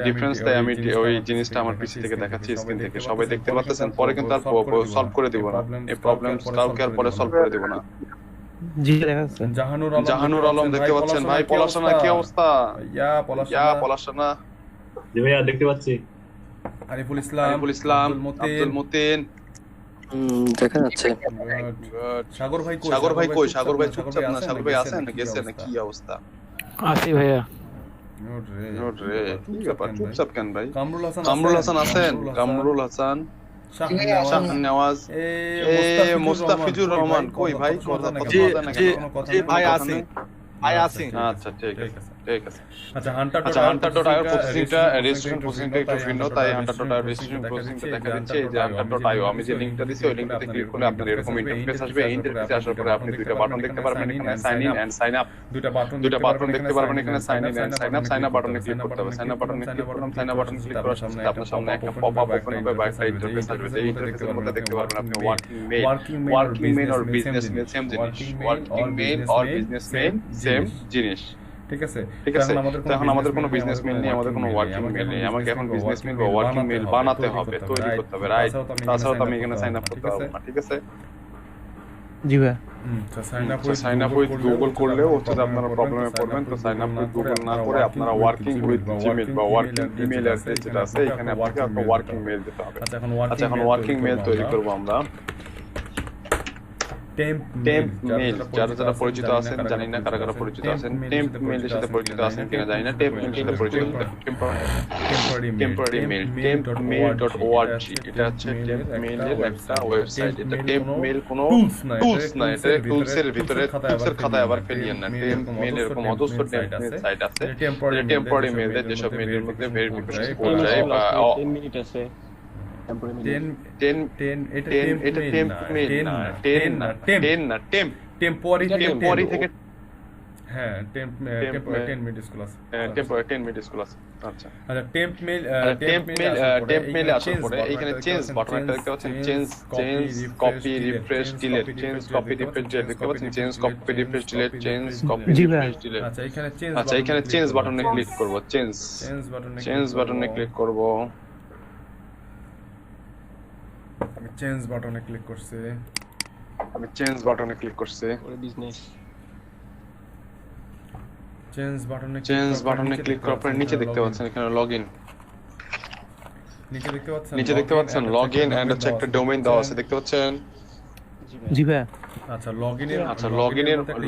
ডিফারেন্স তাই আমি ওই জিনিসটা আমার পিসি থেকে দেখাচ্ছি স্ক্রিন থেকে সবাই দেখতে পাচ্ছেন পরে কিন্তু আর সলভ করে দিব না এই প্রবলেম কাউকে আর পরে সলভ করে দিব না জি দেখাচ্ছে জাহানুর আলম দেখতে পাচ্ছেন ভাই পলাশনা কি অবস্থা পলাশনা জি ভাইয়া দেখতে পাচ্ছি আরিফুল ইসলাম আব্দুল মতিন দেখা যাচ্ছে সাগর ভাই কই সাগর ভাই চুপচাপ না সাগর ভাই আছেন না গেছে না কি অবস্থা আসি ভাইয়া ওরে কি ব্যাপার চুপচাপ কেন ভাই কামরুল হাসান আছেন কামরুল হাসান শাহ নওয়াজ মুস্তাফিজুর রহমান কই ভাই কথা ভাই আছি আচ্ছা ঠিক আছে আচ্ছা hunter.io প্রসেসিংটা রেজিস্ট্রেশন প্রসেসিংটা একটু ভিন্ন তাই hunter.io রেজিস্ট্রেশন প্রসেসিংটা দেখা দিচ্ছে এই যে hunter.io আমি যে লিংকটা দিছি ওই লিংকটাতে ক্লিক করলে আপনার এরকম ইন্টারফেস আসবে এই ইন্টারফেসে আসার পরে আপনি দুইটা বাটন দেখতে পারবেন এখানে sign in and sign up দুইটা বাটন দেখতে পারবেন এখানে sign in and sign up বাটনে ক্লিক করতে হবে সাইন আপ বাটনে ক্লিক করলাম সাইন আপ বাটনে ক্লিক করার সাথে আপনার সামনে একটা পপ আপ ওপেন হবে বা একটা ইন্টারফেস আসবে এই ইন্টারফেসের মধ্যে দেখতে পারবেন আপনি working mail or business mail same জিনিস working mail or business mail same জিনিস ঠিক আছে এখন আমাদের কোনো বিজনেস মেইল নেই আমাদের কোনো ওয়ার্কিং মেইল নেই আমাকে এখন বিজনেস মেইল বা ওয়ার্কিং মেইল বানাতে হবে তৈরি করতে হবে রাইট তাছাড়া তো আমি এখানে সাইন আপ করতে পারবো না ঠিক আছে জি ভাই সাইন আপ উইথ গুগল করলেও হচ্ছে যে আপনারা প্রবলেমে পড়বেন তো সাইন আপ উইথ গুগল না করে আপনারা ওয়ার্কিং উইথ জিমেইল বা ওয়ার্কিং ইমেইল অ্যাড্রেস যেটা আছে এখানে আপনাকে একটা ওয়ার্কিং মেইল দিতে হবে আচ্ছা এখন ওয়ার্কিং মেইল তৈরি করব আমরা টেম্প মেইল যারা পরিচিত আছেন জানি না কারা পরিচিত আছেন টেম্প মেইলের সাথে পরিচিত আছেন কিনা জানি না টেম্প মেইলের সাথে পরিচিত টেম্পোরারি মেইল tempmail.org এটা হচ্ছে টেম্প মেইলের একটা ওয়েবসাইট এটা টেম্প মেইল কোনো টুলস না এটা টুলসের ভিতরে টুলসের খাতায় আবার ফেলিয়েন না টেম্প মেইল এরকম অজস্র টেম্প মেইল সাইট আছে টেম্পোরারি মেইলের যেসব মেইলের মধ্যে ভেরিফিকেশন করা যায় বা 10 মিনিট আছে টেম্পোরারি থেকে হ্যাঁ 10 মিনিট স্কুল আছে আচ্ছা টেম্প মেইল আসার পরে এখানে চেঞ্জ বাটন একটা দেখতে পাচ্ছেন চেঞ্জ কপি রিফ্রেশ ডিলিট দেখতে পাচ্ছেন চেঞ্জ কপি রিফ্রেশ ডিলিট আচ্ছা এখানে চেঞ্জ বাটনে ক্লিক করব চেঞ্জ বাটনে ক্লিক করব আমি চেঞ্জ বাটনে ক্লিক করছি পরে বিজনেস চেঞ্জ বাটনে ক্লিক করার পরে নিচে দেখতে পাচ্ছেন এখানে লগইন নিচে দেখতে পাচ্ছেন লগইন এন্ড হচ্ছে একটা ডোমেইন দেওয়া আছে দেখতে পাচ্ছেন জি ভাই আচ্ছা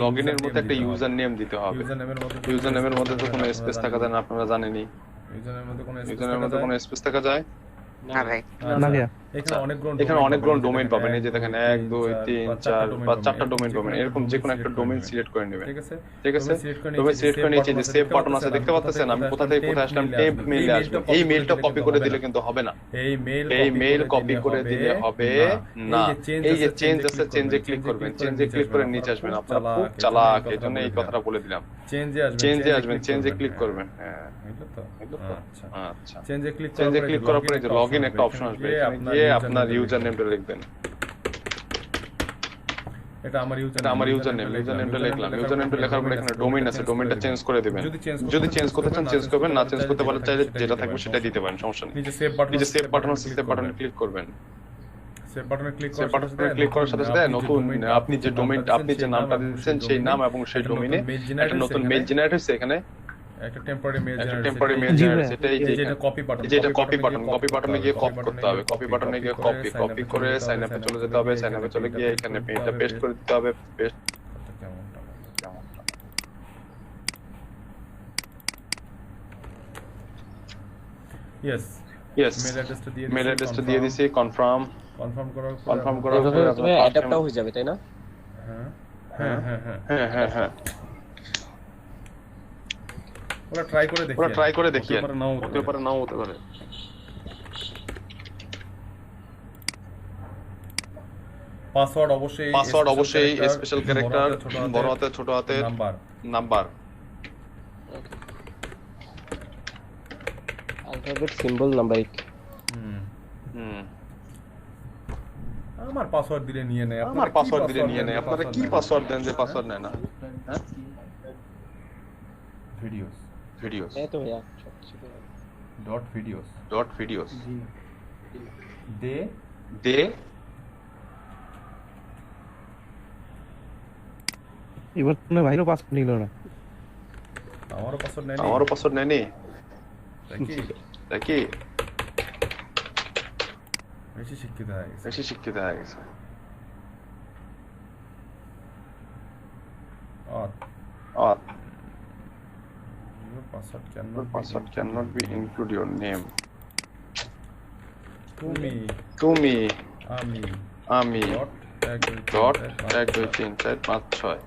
লগইনের মধ্যে একটা ইউজার নেম দিতে হবে ইউজার নেমের মধ্যে তো কোনো স্পেস থাকা যায় না আপনারা জানেনই ইউজার নেমের মধ্যে কোনো স্পেস থাকা যায় না ভাই না ভাইয়া এখানে অনেকগুলো ডোমেইন পাবেন, এই যে দেখেন 1 2 3 4 5 4টা ডোমেইন পাবেন, এরকম যে কোনো একটা ডোমেইন সিলেক্ট করে নেবেন, ঠিক আছে? ডোমেইন সিলেক্ট করে নিচে যে সেভ বাটন আছে দেখতে পাচ্ছেন, আমি কোথা থেকে কোথায় আসলাম, টেম্প মেইলে আসবেন। এই মেইলটা কপি করে দিলে কিন্তু হবে না, এই মেইল কপি করে দিলে হবে না। এই যে চেঞ্জ আছে, চেঞ্জে ক্লিক করবেন, চেঞ্জে ক্লিক করে নিচে আসবেন। আপনারা খুব চালাক, এজন্য এই কথাটা বলে দিলাম। চেঞ্জে আসবেন, চেঞ্জে ক্লিক করবেন। হ্যাঁ আচ্ছা, চেঞ্জে ক্লিক করার পরে যে লগইন একটা অপশন আসবে, এখানে গিয়ে আপনার ইউজার নেমটা লিখবেন। এটা আমার ইউজার নেমটা লিখলাম। ইউজার নেমটা লেখার পরে এখানে ডোমেইন আছে, ডোমেইনটা চেঞ্জ করে দিবেন। যদি চেঞ্জ করতে চান চেঞ্জ করবেন, না চেঞ্জ করতে পারলে চাইলে যেটা থাকবে সেটা দিতে পারেন, সমস্যা নেই। নিচে সেভ বাটন আছে, সেভ বাটনে ক্লিক করবেন। সেভ বাটনে ক্লিক করার সাথে সাথে নতুন আপনি যে ডোমেইনটা, আপনি যে নামটা দিয়েছেন সেই নাম এবং সেই ডোমেইনে একটা নতুন মেইল জেনারেট হয়েছে, এখানে একটা টেম্পোরারি মেইল জেনারেট, সেটাই যেটা কপি বাটন, যেটা কপি বাটনে গিয়ে কপি করতে হবে। কপি বাটনে গিয়ে কপি করে সাইন আপে চলে যেতে হবে। সাইন আপে চলে গিয়ে এখানে এটা পেস্ট করে দিতে হবে। পেস্ট ইয়েস মেইল অ্যাড্রেসটা দিয়ে দিছি। কনফার্ম করার পরে তুমি অ্যাডাপ্টটাও হয়ে যাবে, তাই না? হ্যাঁ ওরা ট্রাই করে দেখি, হতে পারে নাও হতে পারে। পাসওয়ার্ড অবশ্যই স্পেশাল ক্যারেক্টার, বড় হাতে ছোট হাতে নাম্বার, অ্যালফাবেট সিম্বল নাম্বারিক। আমার পাসওয়ার্ড দিলে নিয়ে নেয়, আপনারা কি পাসওয়ার্ড দেন যে পাসওয়ার্ড নেয় না? হ্যাঁ ভিডিওস এই তো ভাইয়া ডট ভিডিওস দে এবার তুমি ভাইরও পাসওয়ার্ড নিল না, আমারও পাসওয়ার্ড নেয়নি দেখি। বেশি শিক্ষিত হয়ে গেছে। Password cannot be include your name. তুমি আমি ডট 1 2 3 4 5 6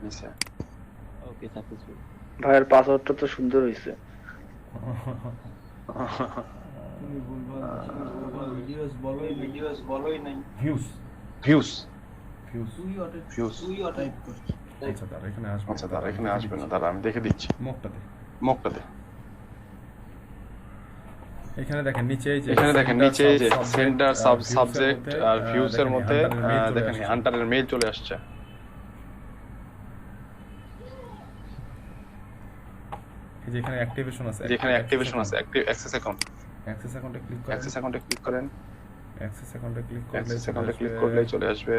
নিচে। ওকে সাকসেসফুল। ভাইয়ের পাসওয়ার্ডটা তো সুন্দর হইছে। ভিডিওস বলোই নাই। ভিউস আচ্ছা তারা এখানে আসবে না, তারা আমি দেখে দিচ্ছি। মুখটাতে এখানে দেখেন নিচে যে সেন্টার সাবজেক্ট আর ভিউস এর মধ্যে দেখেন হান্টারের মেইল চলে আসছে। যেখানে অ্যাক্টিভেশন আছে, অ্যাক্টিভ অ্যাক্সেস অ্যাকাউন্ট, অ্যাক্সেস অ্যাকাউন্টে ক্লিক করেন। অ্যাক্সেস অ্যাকাউন্টে ক্লিক করলেই চলে আসবে।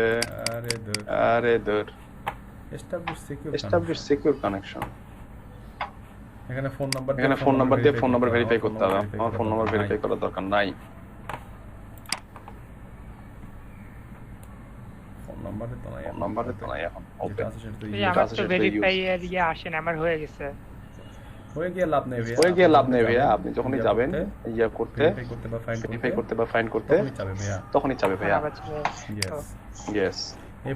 আরে দূর এস্টাবলিশ সিকিউর কানেকশন। এখানে ফোন নাম্বার দিয়ে ফোন নাম্বার ভেরিফাই করতে হবে। আমার ফোন নাম্বার ভেরিফাই করার দরকার নাই। ফোন নাম্বারে তো নাই এখন। ওকে আমার তো ভেরিফাই এর আসেন, আমার হয়ে গেছে। হয়ে গিয়ে লাভ নেই ভাইয়া। আপনি যখনই যাবেন ইয়া করতে, ভেরিফাই করতে বা ফাইন্ড করতে, তখনই চাবে ভাইয়া। ইয়েস এই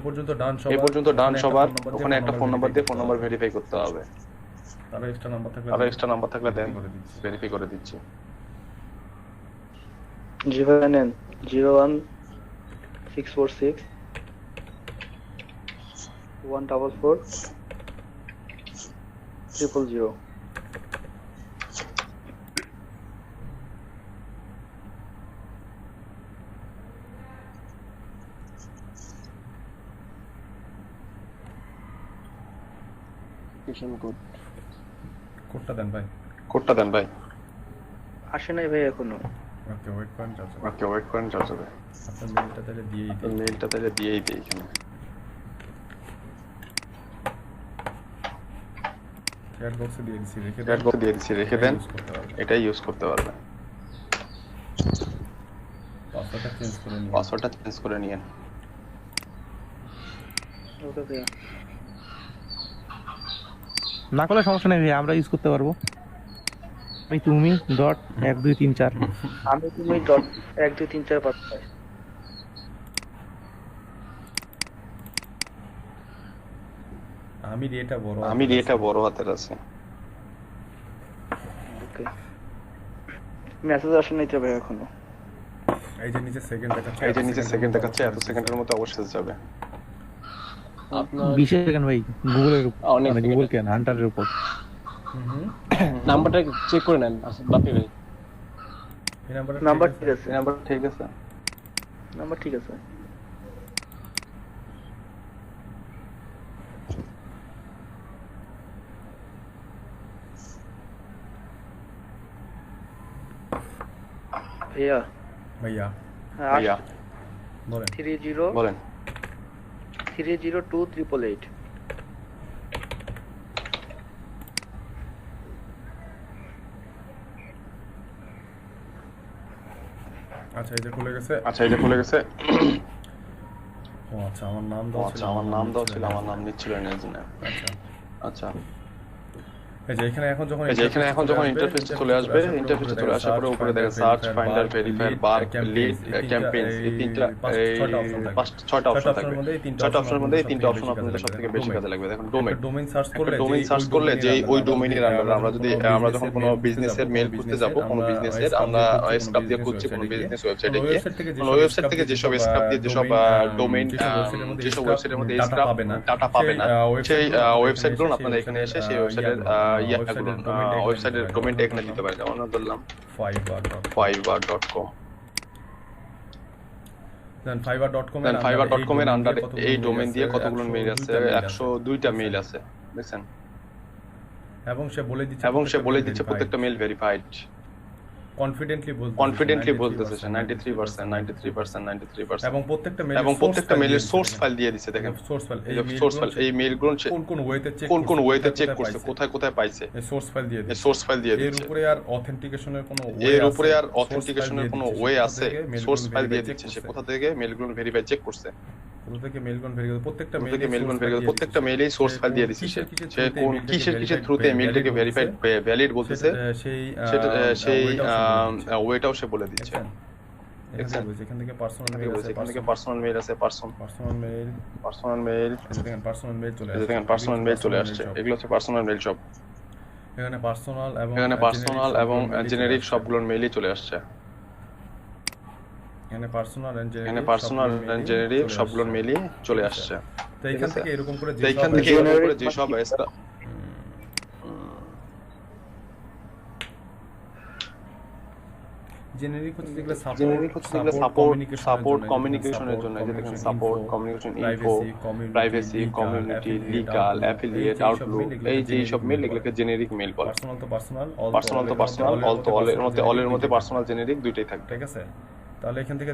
পর্যন্ত ডান সবার। ওখানে একটা ফোন নাম্বার দিয়ে ফোন নাম্বার ভেরিফাই করতে হবে। আর এক্সট্রা নাম্বার থাকলে দেন, ভেরিফাই করে দিচ্ছি। 01646 144 000। কোডটা দেন ভাই। আসে নাই ভাই এখনো। ওকে ওয়েট করেন যাবে। আপনার মেইলটা তাহলে দিয়েই দেই এখানে। চ্যাট বক্সে দিয়ে দিছি, রেখে দেন। এটাই ইউজ করতে পারবেন। পাসওয়ার্ডটা চেঞ্জ করে নিয়েন। ওকে ভাই। না করলে সমস্যা নেই ভাই, আমরা ইউজ করতে পারবো। তুমি ডট 1 2 3 4 আমি তুমি ডট 1 2 3 4 5 6 আমি এটা বড় হাতের আছে। ওকে মেসেজ আসে নাই তো ভাই এখনো। এই যে নিচে সেকেন্ড দেখাচ্ছে, এত সেকেন্ডের মধ্যে অবশ্যই যাবে। আপনার 20 সেকেন্ড ভাই, গুগলের মানে গুগল কেন হান্টারের উপর। নাম্বারটা চেক করে নেন বাপি ভাই। এই নাম্বার ঠিক আছে, নাম্বার ঠিক আছে, নাম্বার ঠিক আছে। ভাইয়া বলেন 302888। আচ্ছা এই যে খুলে গেছে। ও আচ্ছা আমার নাম দাও ছিল, আমার নাম নিচ্ছিল না জন্য। আচ্ছা এই যে এখানে এখন যখন ইন্টারফেসে চলে আসবে, ইন্টারফেসে চলে আসার পরে উপরে দেখেন সার্চ, ফাইন্ডার, ভেরিফায়ার, বার, লিড, ক্যাম্পেইনস, এই তিনটা 6টা অপশন থাকবে। 6টা অপশনের মধ্যে এই তিনটা অপশন আপনাদের সবথেকে বেশি কাজে লাগবে। দেখুন ডোমেইন সার্চ করলে যে ওই ডোমেইনের আন্ডারে আমরা যখন কোনো বিজনেসের মেইল খুঁজতে যাব, কোনো বিজনেসের আমরা স্ক্রাপ দিয়ে খুঁজছি কোনো বিজনেস ওয়েবসাইটে গিয়ে, কোনো ওয়েবসাইট থেকে যেসব স্ক্রাপ দিয়ে যেসব ডোমেইন যেসব ওয়েবসাইটের মধ্যে স্ক্রাপ ডাটা পাবে না, সেই ওয়েবসাইটগুলো আপনারা এখানে এসে সেই ওয়েবসাইটের ওয়েবসাইটের ডোমেইনটা এখানে দিতে পারেন। যেমন ধরলাম fiverr.com। দেন fiverr.com এর আন্ডারে এই ডোমেইন দিয়ে কতগুলো মেইল আছে? 102টা মেইল আছে, দেখছেন? এবং সে বলে দিচ্ছে প্রত্যেকটা মেইল ভেরিফাইড। কনফিডেন্টলি বলতেছে 93%। এবং প্রত্যেকটা মেইলের সোর্স ফাইল দিয়ে দিচ্ছে। দেখেন সোর্স ফাইল, এই মেইলগুলো কোন ওয়েতে চেক করছে, কোথায় পাইছে, এই সোর্স ফাইল দিয়ে দিচ্ছে। এর উপরে আর অথেন্টিকেশনের কোনো ওয়ে আছে? সোর্স ফাইল দিয়ে দিচ্ছে সে কোথা থেকে মেইলগুলো ভেরিফাই চেক করছে, প্রত্যেকটা মেইলেই সোর্স ফাইল দিয়ে দিচ্ছে। সে কোন কিসের থ্রুতে মেইলটাকে ভেরিফাইড ভ্যালিড বলতেছে, সেই ওয়েটাও সে বলে দিচ্ছে। এখান থেকে পার্সোনাল মেইল আছে, পার্সোনাল মেইল চলে আসছে। এগুলো হচ্ছে পার্সোনাল মেইল সব। এখানে পার্সোনাল এবং জেনারিক সবগুলোর মেইলই চলে আসছে। এখানে পার্সোনাল এন্ড জেনারিক সবগুলোর মেইলই চলে আসছে। তো এইখান থেকে এরকম করে যে সব জেনারিক হচ্ছে যেগুলো সাপোর্ট কমিউনিকেশনের জন্য, যে দেখেন support, communication, info, privacy, community, legal, affiliate, Outlook, এই যে সব মেইল এগুলোকে জেনারিক মেইল বলে। পার্সোনাল তো পার্সোনাল, অলের মধ্যে পার্সোনাল জেনারিক দুইটাই থাকবে। ঠিক আছে? তাহলে এখান থেকে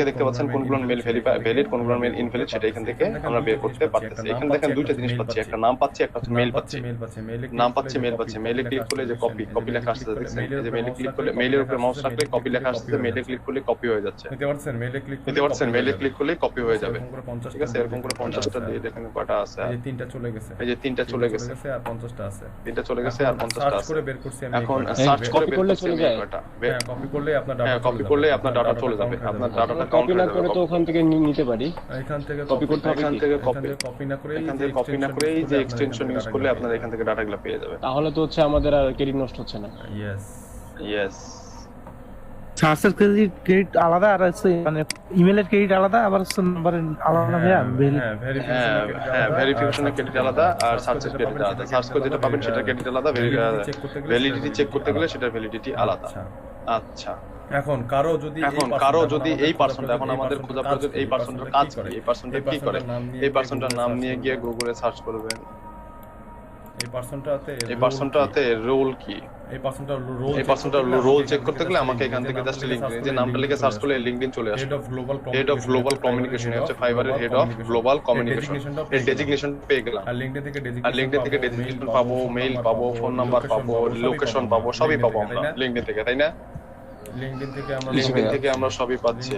দেখতে পাচ্ছেন কোনগুলো মেইল ভ্যালিড, কোনগুলো মেইল ইনভ্যালিড, সেটা এখান থেকে আমরা বের করতে পারতেছি। এখানে দেখেন দুইটা জিনিস পাচ্ছি, একটা নাম পাচ্ছি, একটা হচ্ছে মেইল পাচ্ছি। নাম পাচ্ছি, মেইল পাচ্ছি। মেইলে ক্লিক করলে যে কপি লেখা আসছে, দেখছেন? এই যে মেইলে ক্লিক করলে, মেইলের উপরে মাউস রাখলে কপি লেখা আসছে, মেইলে ক্লিক করলে কপি হয়ে যাচ্ছে। নিতে পারছেন? মেইলে ক্লিক করলে কপি হয়ে যাবে। ঠিক আছে? এরকম করে 50টা দিয়ে দেখেন কয়টা আছে। এই যে তিনটা চলে গেছে আর 50টা আছে। এখন সার্চ করে বের করলে চলে যায়। কপি করলে আপনার ডাটা চলে যাবে। আপনার ডাটাটা কপি না করে তো ওখান থেকে নিতে পারি। এখান থেকে কপি করতে হবে, এখান থেকে কপি না করে যে এক্সটেনশন ইউজ করলে আপনারা এখান থেকে ডাটাগুলো পেয়ে যাবেন। তাহলে তো হচ্ছে আমাদের আর ক্রেডিট নষ্ট হচ্ছে না। ইয়েস সার্চের ক্রেডিট আলাদা, আর মানে ইমেলের ক্রেডিট আলাদা, আবার নাম্বারের আলাদা। ভেরিফিকেশনের ক্রেডিট আলাদা আর সার্চের ক্রেডিট আলাদা। সার্চ করে যেটা পাবেন সেটা ক্রেডিট আলাদা, ভ্যালিডিটি চেক করতে গেলে সেটার ভ্যালিডিটি আলাদা। আচ্ছা, এখন কারো যদি এই পারসনটা, এখন আমাদের খোঁজা প্রয়োজন এই পারসনটার কাজ কি, এই পারসনটা কি করে, এই পারসনটার নাম নিয়ে গিয়ে গুগলে সার্চ করবেন। এই পারসনটাতে রোল কি, এই পারসনটার রোল চেক করতে গেলে আমাকে এখান থেকে জাস্ট লিংকডইন, যে নামটা লিখে সার্চ করলে লিংকডইন চলে আসবে। হেড অফ গ্লোবাল কমিউনিকেশন হচ্ছে ফাইবারের হেড অফ গ্লোবাল কমিউনিকেশন। এর ডেজিগনেশন পেয়ে গেলাম। আর লিংকডইন থেকে ডেজিগনেশন পাবো, মেইল পাবো, ফোন নাম্বার পাবো, লোকেশন পাবো, সবই পাবো আমরা লিংকডইন থেকে, তাই না? লিংকডইন থেকে আমরা সবই পাচ্ছি।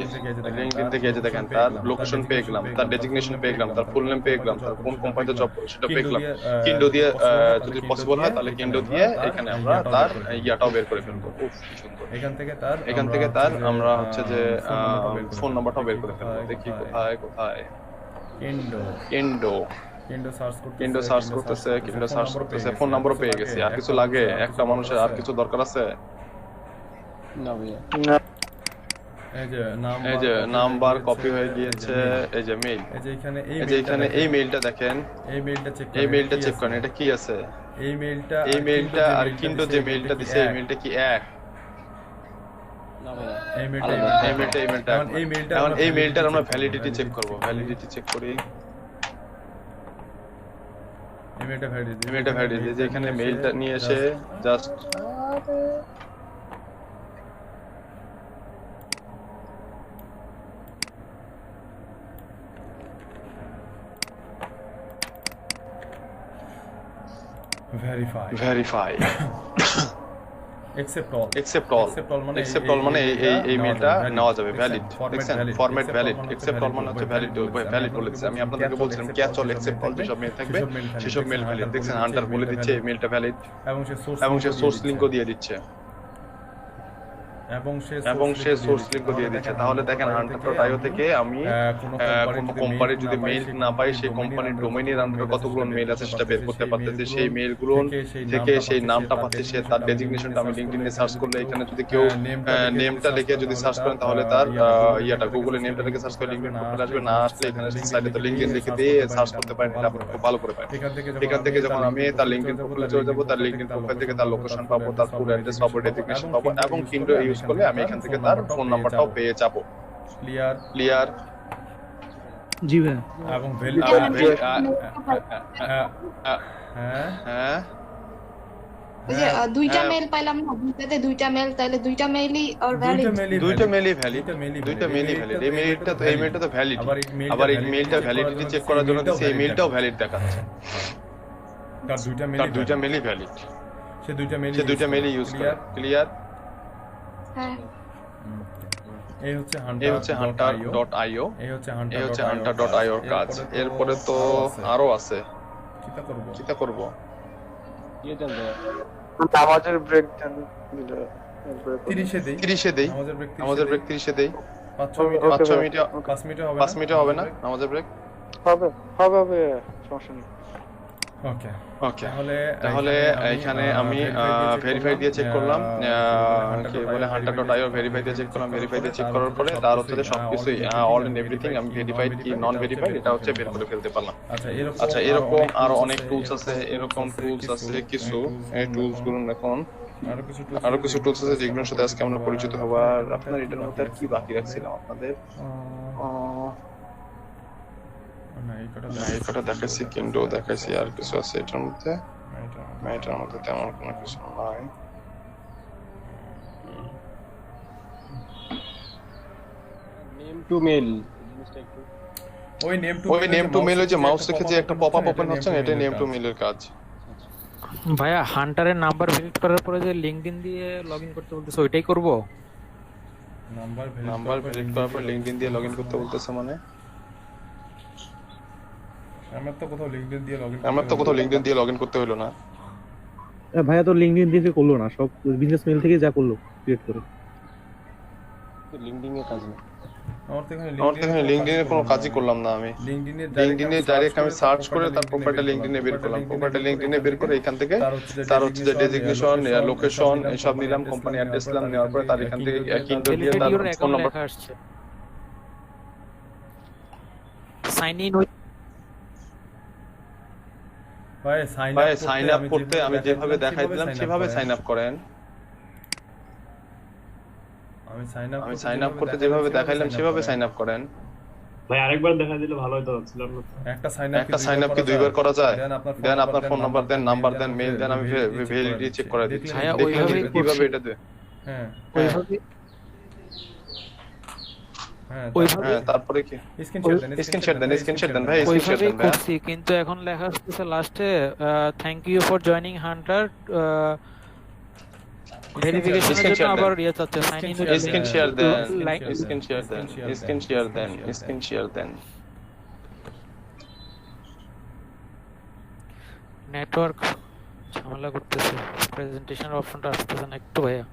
লিংকডইন থেকে এই যে দেখেন তার লোকেশন পেয়ে গেলাম, তার ডেজিগনেশন পেয়ে গেলাম, তার ফুল নেম পেয়ে গেলাম, তার কোন কোম্পানিতে জব করে সেটা পেয়ে গেলাম। কিন্ডো দিয়ে যদি পসিবল হয় তাহলে কিন্ডো দিয়ে এখানে আমরা তার ইয়াটাও বের করে ফেলবো। খুব সুন্দর। এখান থেকে তার আমরা হচ্ছে যে ফোন নাম্বারটাও বের করে ফেলবো। দেখি কোথায় কিন্ডো সার্চ করতেছে, ফোন নাম্বারও পেয়ে গেছি। আর কিছু লাগে? একটা মানুষের আর কিছু দরকার আছে? না ভাইয়া। এই যে নাম্বার কপি হয়ে গিয়েছে, এই যে মেইল, এই যে এখানে এই মেইলটা দেখেন, এই মেইলটা চেক করেন, এটা কি আছে? এই মেইলটা আর কিন্ডো যে মেইলটা দিছে এই মেইলটা কি এক? না ভাইয়া, এখন এই মেইলটার আমরা ভ্যালিডিটি চেক করব। ভ্যালিডিটি চেক করি। ইমেলটা ভ্যালিডিটি যে এখানে মেইলটা নিয়ে এসে জাস্ট ভেরিফাই accept all মানে এই মেইলটা নেওয়া যাবে। ভ্যালিড দেখছেন, ফরম্যাট ভ্যালিড। accept all মানে হচ্ছে ভ্যালিড বলেছে। আমি আপনাদেরকে বলছিলাম ক্যাচ অল accept all যেসব মেইল থাকবে সেসব মেইল ভ্যালিড। দেখছেন হান্টার বলে দিচ্ছে এই মেইলটা ভ্যালিড এবং সে সোর্স লিংকও দিয়ে দিচ্ছে। তাহলে দেখেন hunter.io থেকে আমি কোনো কোম্পানির যদি মেইল না পাই সেই কোম্পানির ডোমেইনের আন্ডারে কতগুলো মেইল আছে সেটা বের করতে পারতেছি। সেই মেইলগুলো থেকে সেই নামটা পাচ্ছি, সে তার ডেজিগনেশনটা আমি লিংকডইনে সার্চ করলে এখানে যদি কেউ নেমটা লিখে যদি সার্চ করেন তাহলে তার ইয়াটা গুগলে নেমটা লিখে সার্চ করে লিংকডইন প্রোফাইল আসবে। না আসলে এখানে সাইডে তো লিংকডইন লিখে দিয়ে সার্চ করতে পারেন, এটা আপনারা খুব ভালো করে পারেন। এখান থেকে যখন আমি তার লিংকডইন প্রোফাইলে চলে যাব, তার লিংকডইন প্রোফাইল থেকে তার লোকেশন পাবো, তার ফুল অ্যাড্রেস পাবো, ডেজিগনেশন পাবো এবং কিন্ডো ইউজ করলে আমি এখান থেকে তার ফোন নাম্বারটাও পেয়ে যাব। ক্লিয়ার? জি ভাই। এবং দুইটা মেল পাইলাম না, দুইটাতে দুইটা মেল, তাহলে দুইটা মেইলই আর ভ্যালিড। দুইটা মেইলই ভ্যালিড। এই মেইলটা তো ভ্যালিড। আবার এই মেইলটা ভ্যালিডিটি চেক করার জন্য দিছি, এই মেইলটাও ভ্যালিড দেখাচ্ছে। তার দুইটা মেইলই ভ্যালিড। সে দুইটা মেইলই ইউজ করে। ক্লিয়ার? হ্যাঁ। এই হচ্ছে hunter.io, এই হচ্ছে hunter.io এর কাজ। এরপরে তো আরো আছে, কিটা করব? আমাদের ব্রেক দেন, 30 এ দেই। আমাদের ব্রেক 30 এ দেই। 5 মিনিট হবে না আমাদের ব্রেক? হবে, সমস্যা নেই। ওকে, তাহলে এখানে আমি ভেরিফাই দিয়ে চেক করলাম, কি বলে hunter.io ভেরিফাই দিয়ে চেক করলাম। ভেরিফাই দিয়ে চেক করার পরে তার হচ্ছে যে সবকিছুই অল এন্ড এভরিথিং আমি ভেরিফাইড কি নন ভেরিফাইড এটা হচ্ছে বের করে ফেলতে পারলাম। আচ্ছা, এরকম আরো অনেক টুলস আছে, কিছু এই টুলস গুলো এখন আরো কিছু টুলস আছে যেগুলোর সাথে আজকে আমরা পরিচিত হব। আর আপনার এটার মধ্যে আর কি বাকি রাখছিলাম আপনাদের? এই কটা দেখাইছি, কিন্ডো দেখাইছি, আর কিছু আছে এটার মধ্যে? এটার মধ্যে তেমন কোনো কিছু নাই। নেম টু মেল, ওই নেম টু মেল যে মাউস রেখে যে একটা পপআপ ওপেন হচ্ছে না, এটাই নেম টু মেলের কাজ। ভাইয়া হান্টারের নাম্বার ভেরিফাই করার পরে যে লিংকডইন দিয়ে লগইন করতে বলতেছে ওইটাই করব? নাম্বার ভেরিফাই করার পর লিংকডইন দিয়ে লগইন করতে বলতেছে মানে? আমার তো কোথাও লিংকডইন দিয়ে লগইন করতে হলো না ভাইয়া। তো লিংকডইন দিয়ে করলো না, সব বিজনেস মেইল থেকে যা করলো ক্রিয়েট করে। লিংকডইন এর কাজ না। আমার তো এখানে লিংকডইন এর কোনো কাজই করলাম না আমি। লিংকডইনে ডাইরেক্ট আমি সার্চ করে তার প্রোফাইলটা লিংকডইনে বের করলাম। প্রোফাইলটা লিংকডইনে বের করে এখান থেকে তার হচ্ছে যে ডেজিগনেশন, লোকেশন এসব নিলাম, কোম্পানি অ্যাড্রেস নিলাম, নেওয়ার পরে তার এখান থেকে কিন্ডো দিয়ে তার ফোন নাম্বার আসছে। সাইন ইন ভাই সাইন আপ করতে আমি যেভাবে দেখাই দিলাম সেভাবে সাইন আপ করেন। আমি সাইন আপ করতে যেভাবে দেখাইলাম সেভাবে সাইন আপ করেন। ভাই আরেকবার দেখা দিলে ভালো হতো। একটা সাইন আপ কি দুইবার করা যায়? দেন আপনার ফোন নাম্বার দেন, নাম্বার দেন, মেইল দেন, আমি ভ্যালিডিটি চেক করে দিচ্ছি। দেখেন কিভাবে এটা দেয়। হ্যাঁ, তারপরে কি স্ক্রিনশট দেন ভাই, স্ক্রিনশট দেন ভাই। কিন্তু এখন লেখা আসছে লাস্টে thank you for joining Hunter ভেরিফিকেশনের জন্য আবার ইয়ে চাচ্ছে সাইন ইন স্ক্রিন শেয়ার দেন, স্ক্রিন শেয়ার দেন, স্ক্রিন শেয়ার দেন, স্ক্রিন শেয়ার দেন। নেটওয়ার্ক ঝামেলা করতেছে, প্রেজেন্টেশনের অপশনটা আসতেছে না একটু ভাইয়া।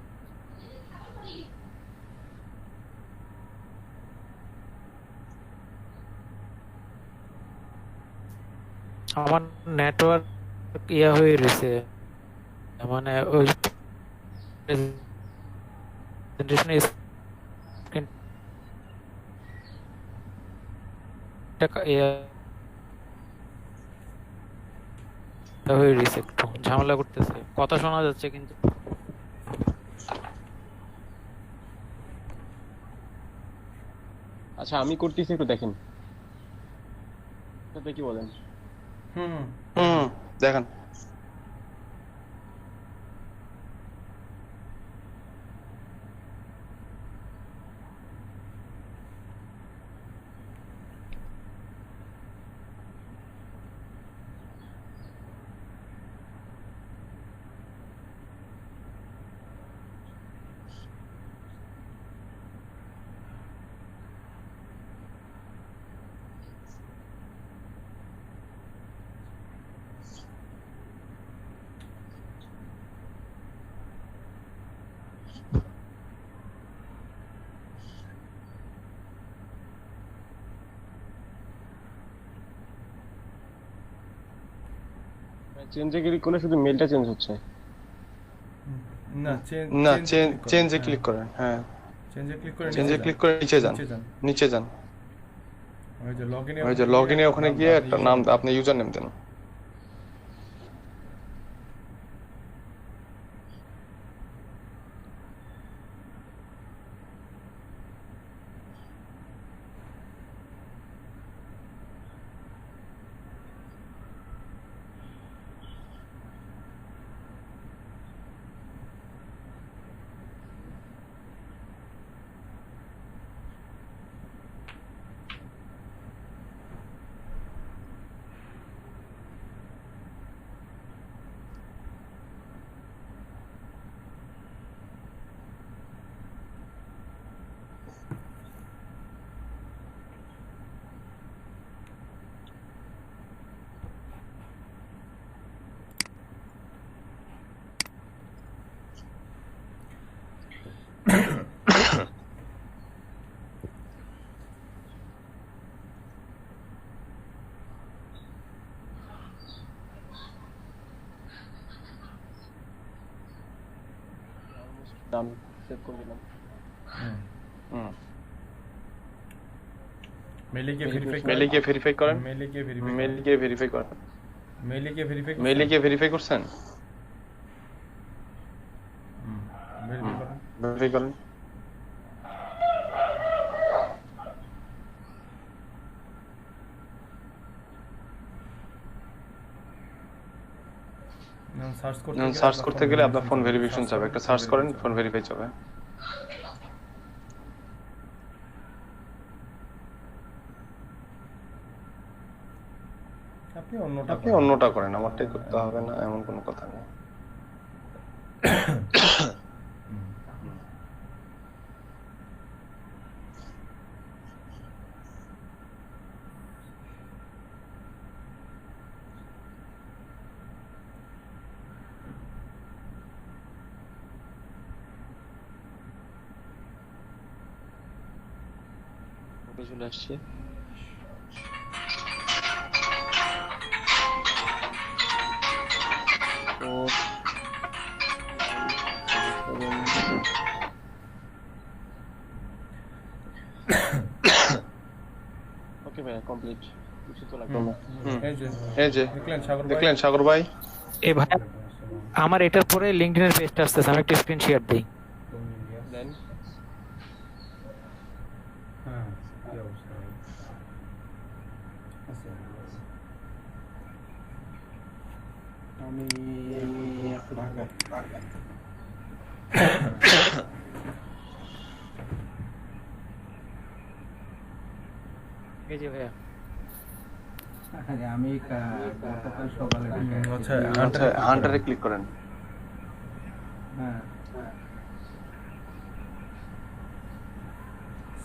আমার নেটওয়ার্ক ইয়া হয়ে রয়েছে, মানে ওই প্রেজেন্টেশনে হয়ে রয়েছে, একটু ঝামেলা করতেছে, কথা শোনা যাচ্ছে কিন্তু। আচ্ছা আমি করতেছি, একটু দেখেন কি বলেন। দেখেন চেঞ্জে ক্লিক করলে শুধু মেলটা চেঞ্জ হচ্ছে না, চেঞ্জে ক্লিক করেন। হ্যাঁ, চেঞ্জে ক্লিক করে নিচে যান, নিচে যান। ওই যে লগইনে ওখানে গিয়ে একটা নাম, আপনি ইউজার নেম দেন। নাম সেভ করে দিলাম। মেলে গিয়ে ভেরিফাই করেন, মেলে গিয়ে ভেরিফাই করেন। মেলে গিয়ে ভেরিফাই করছেন? ভেরিফাই করেন। সার্চ করতে গেলে আপনার ফোন ভেরিফিকেশন চাবে, একটা সার্চ করেন, ফোন ভেরিফাই চাবে। আপনি অন্যটা করেন, আমারটাই করতে হবে না, এমন কোনো কথা নেই। চলে আসছে। ওকে ভাই, কমপ্লিট। কিছু তো লাগবে না। এই যে দেখলেন সাগর ভাই। এ ভাই আমার এটার পরে লিংকডইনের পেজটা আসতেছে, আমি একটা স্ক্রিন শেয়ার দেই। দেন আমি এই যে ভাইয়া আমি গতকাল সকালে আচ্ছা, হান্টারে ক্লিক করেন। হ্যাঁ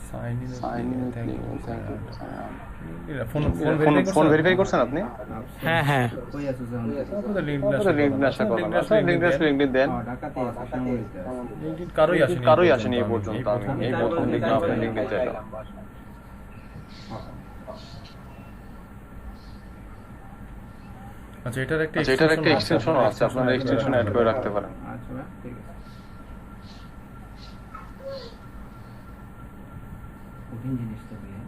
sign in thank you phone verify করছেন আপনি? হ্যাঁ হ্যাঁ লিংকডিন আসার কথা না। লিংকডিন দেন। কারোই আসেনি এই পর্যন্ত। আমি এই প্রথম দেখলাম আপনার লিংকডিন চাইলাম। আচ্ছা এটার একটা এক্সটেনশন আছে, আপনারা এক্সটেনশন অ্যাড করে রাখতে পারেন। আচ্ছা ঠিক আছে। কঠিন জিনিসটা দিয়ে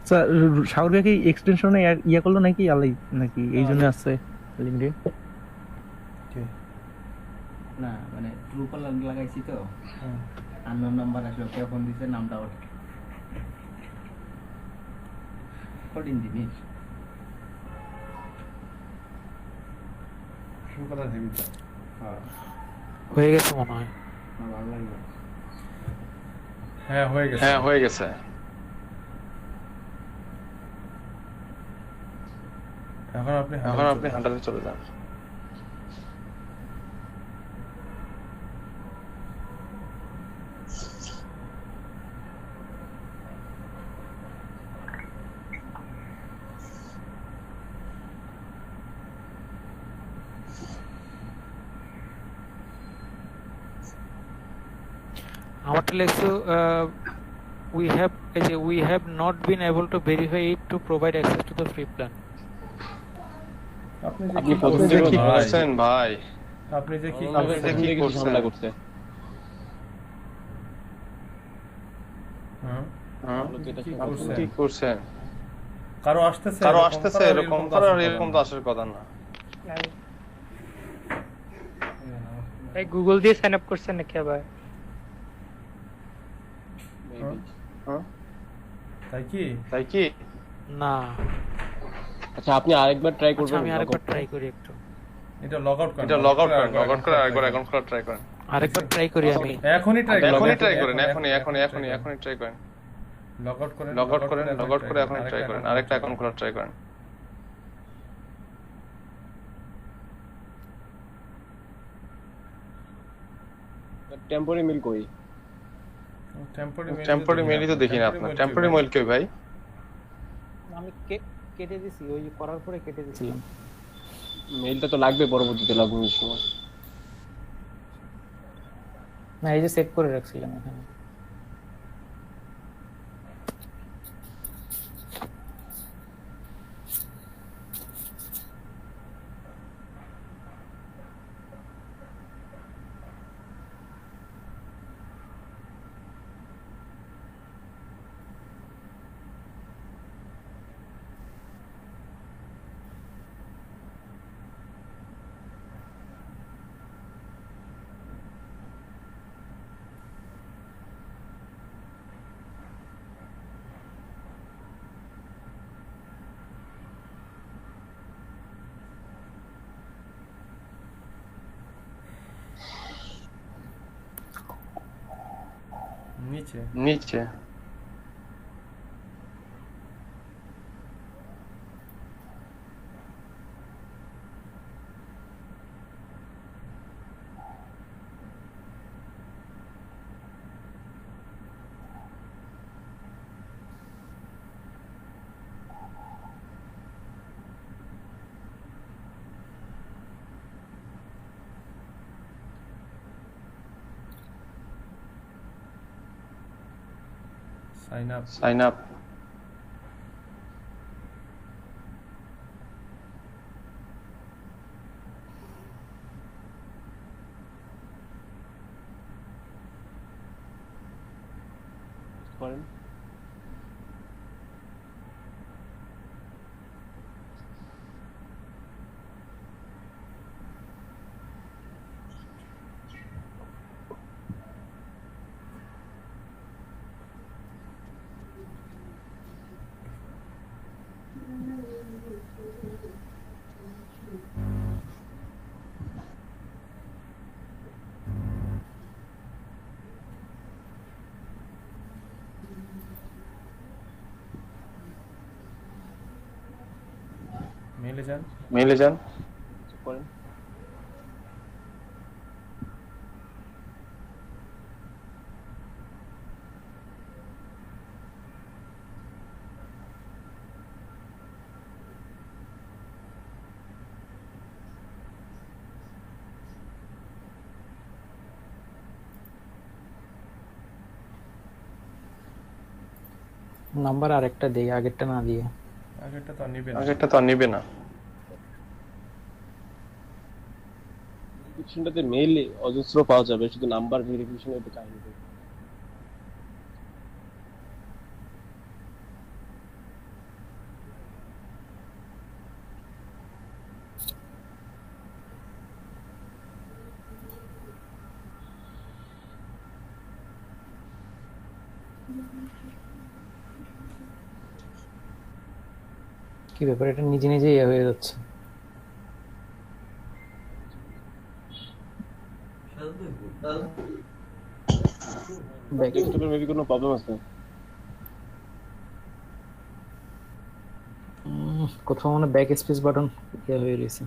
স্যার সাগর ভাই কি এক্সটেনশনে ইয়া করলো নাকি আলাই নাকি এই জন্য আছে লিংকডিন? না মানে ট্রু কলার লাগাইছি তো আননোন নাম্বার আসলে কে ফোন দিছে নামটা ওর কঠিন জিনিস। ট্রু কলার হেভি তো হয়ে গেছে মনে হয়। ভালো লাগবে। হ্যাঁ হয়ে গেছে। এখন আপনি হান্টারে চলে যান। আমারটা লেখছো we have not been able to verify it to provide access to the free plan. আপনি প্রথম থেকে কি করছেন ভাই? আপনি যে কি ঝামেলা করতে কি করছেন? কারো আসতেছে এরকম তো আসার কথা না। এই গুগল দিয়ে সাইন আপ করছেন নাকি আবার? তাই কি না। আচ্ছা আপনি আরেকবার ট্রাই করবেন। আমি আরেকবার ট্রাই করি একটু। এটা লগ আউট করেন। আরেকবার অ্যাকাউন্ট খোলা ট্রাই করেন। আরেকবার ট্রাই করি আমি। এখনই ট্রাই করেন। এখনই ট্রাই করেন। লগ আউট করেন। এখনই ট্রাই করেন। আরেকটা অ্যাকাউন্ট খোলা ট্রাই করেন। টেম্পোরারি মেল কই? টেম্পোরারি মেইলই তো দেখি না আপনার। টেম্পোরারি মেইল কই ভাই? আমি কেটে দিছি, ওই করার পরে কেটে দিছিলাম। মেইলটা তো লাগবে পরবর্তীতে লগইনের সময়। না এই যে সেভ করে রাখছিলাম এখানে। নিচে sign up করেন। মেইলে যান করেন। নাম্বার আরেকটা দেই, আগেরটা না দিয়ে। আগেরটা তো আর নিবে না। আগেরটা তো আর নিবে না। ভেরিফিকেশনটাতে মেইল অজস্র পাওয়া যাবে, শুধু নাম্বার ভেরিফিকেশন এর কাহিনী নেই। কি ব্যাপার, এটা নিজে নিজেই ইয়ে হয়ে যাচ্ছে। ডেস্কটপের মেবি কোনো প্রবলেম আছে। কোথাও মানে ব্যাক স্পেস বাটন ইয়ে হয়ে রয়েছে।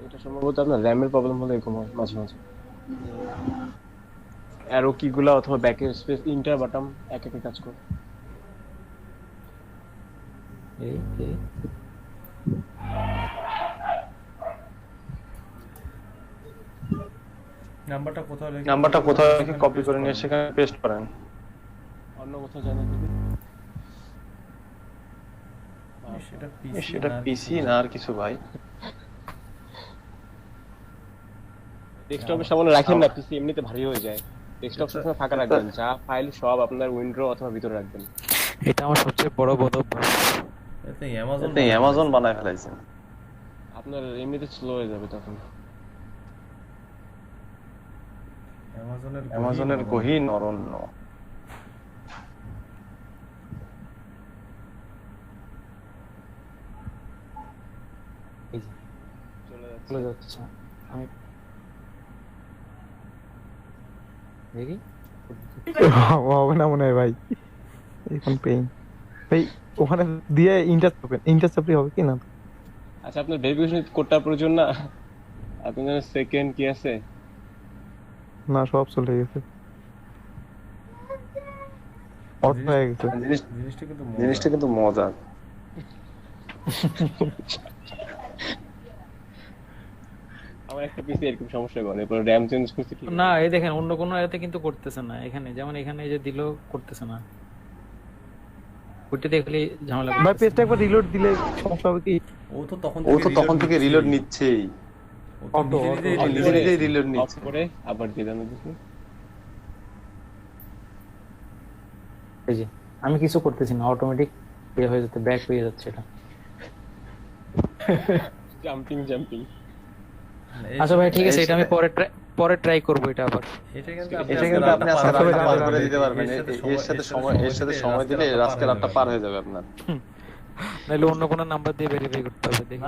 এটা সম্ভবত আপনার র্যামের প্রবলেম হলে এরকম হয় মাঝে মাঝে। অ্যারো কিগুলা অথবা ব্যাক স্পেস ইন্টার বাটন এক একে কাজ করে। নাম্বারটা কোথাও রেখে কপি করে নিয়ে সেখানে পেস্ট করেন। অন্য কোথাও জানা যাবে। সেটা পিসি না আর কিছু ভাই। ডেস্কটপের সামনে রাখেন না, পিসি এমনিতে ভারী হয়ে যায়। ডেস্কটপ সবসময় ফাঁকা রাখবেন, যা ফাইল সব আপনার উইন্ডো অথবা ভিতরে রাখবেন। এটা আমার সবচেয়ে বড় বদভ্যাস। এতে অ্যামাজন বানায় ফেলাইছেন। আপনার এমনিতে স্লো হয়ে যাবে তখন। অ্যামাজনের গহীন অরণ্য। চলে যাচ্ছে। আমি দেখি হবে না মনে হয় ভাই, এখন পেইন ভাই ওখানে দিয়ে ইন্টারসেপ্ট হবে কি না? আচ্ছা, আপনার ভেরিফিকেশন কোডটা প্রয়োজন না? আপনার সেকেন্ড কি আছে? না, সব চলে গেছে, অফ হয়ে গেছে। জিনিসটা কিন্তু মজা। আমার একটা পিসি এরকম সমস্যা করে, পরে র‍্যাম চেঞ্জ করতে কি না, এই দেখেন অন্য কোনো এতে কিন্তু করতেছে না। এখানে যেমন এখানে যে দিলো করতেছে না, ওইটা দেখলে ঝামেলা। ভাই পেজটা একবার রিলোড দিলে সমস্যা হবে কি? ও তো তখন থেকে রিলোড নিচ্ছেই, নিজে নিজেই রিলোড নিচ্ছে। করে আবার দিলাম দেখি। এই যে আমি কিছু করতেছি না, অটোমেটিক ইয়ে হয়ে যাচ্ছে, ব্যাক হয়ে যাচ্ছে এটা। জাম্পিং। আচ্ছা ভাই ঠিক আছে, এটা আমি পরে ট্রাই করব এটা আবার। এটা কিন্তু আপনি আজকে রাতটা পার করে দিতে পারবেন। এর সাথে সময় দিলে আজকে রাতটা পার হয়ে যাবে আপনার। নাইলে অন্য কোনো নাম্বার দিয়ে ভেরিফাই করতে হবে। দেখি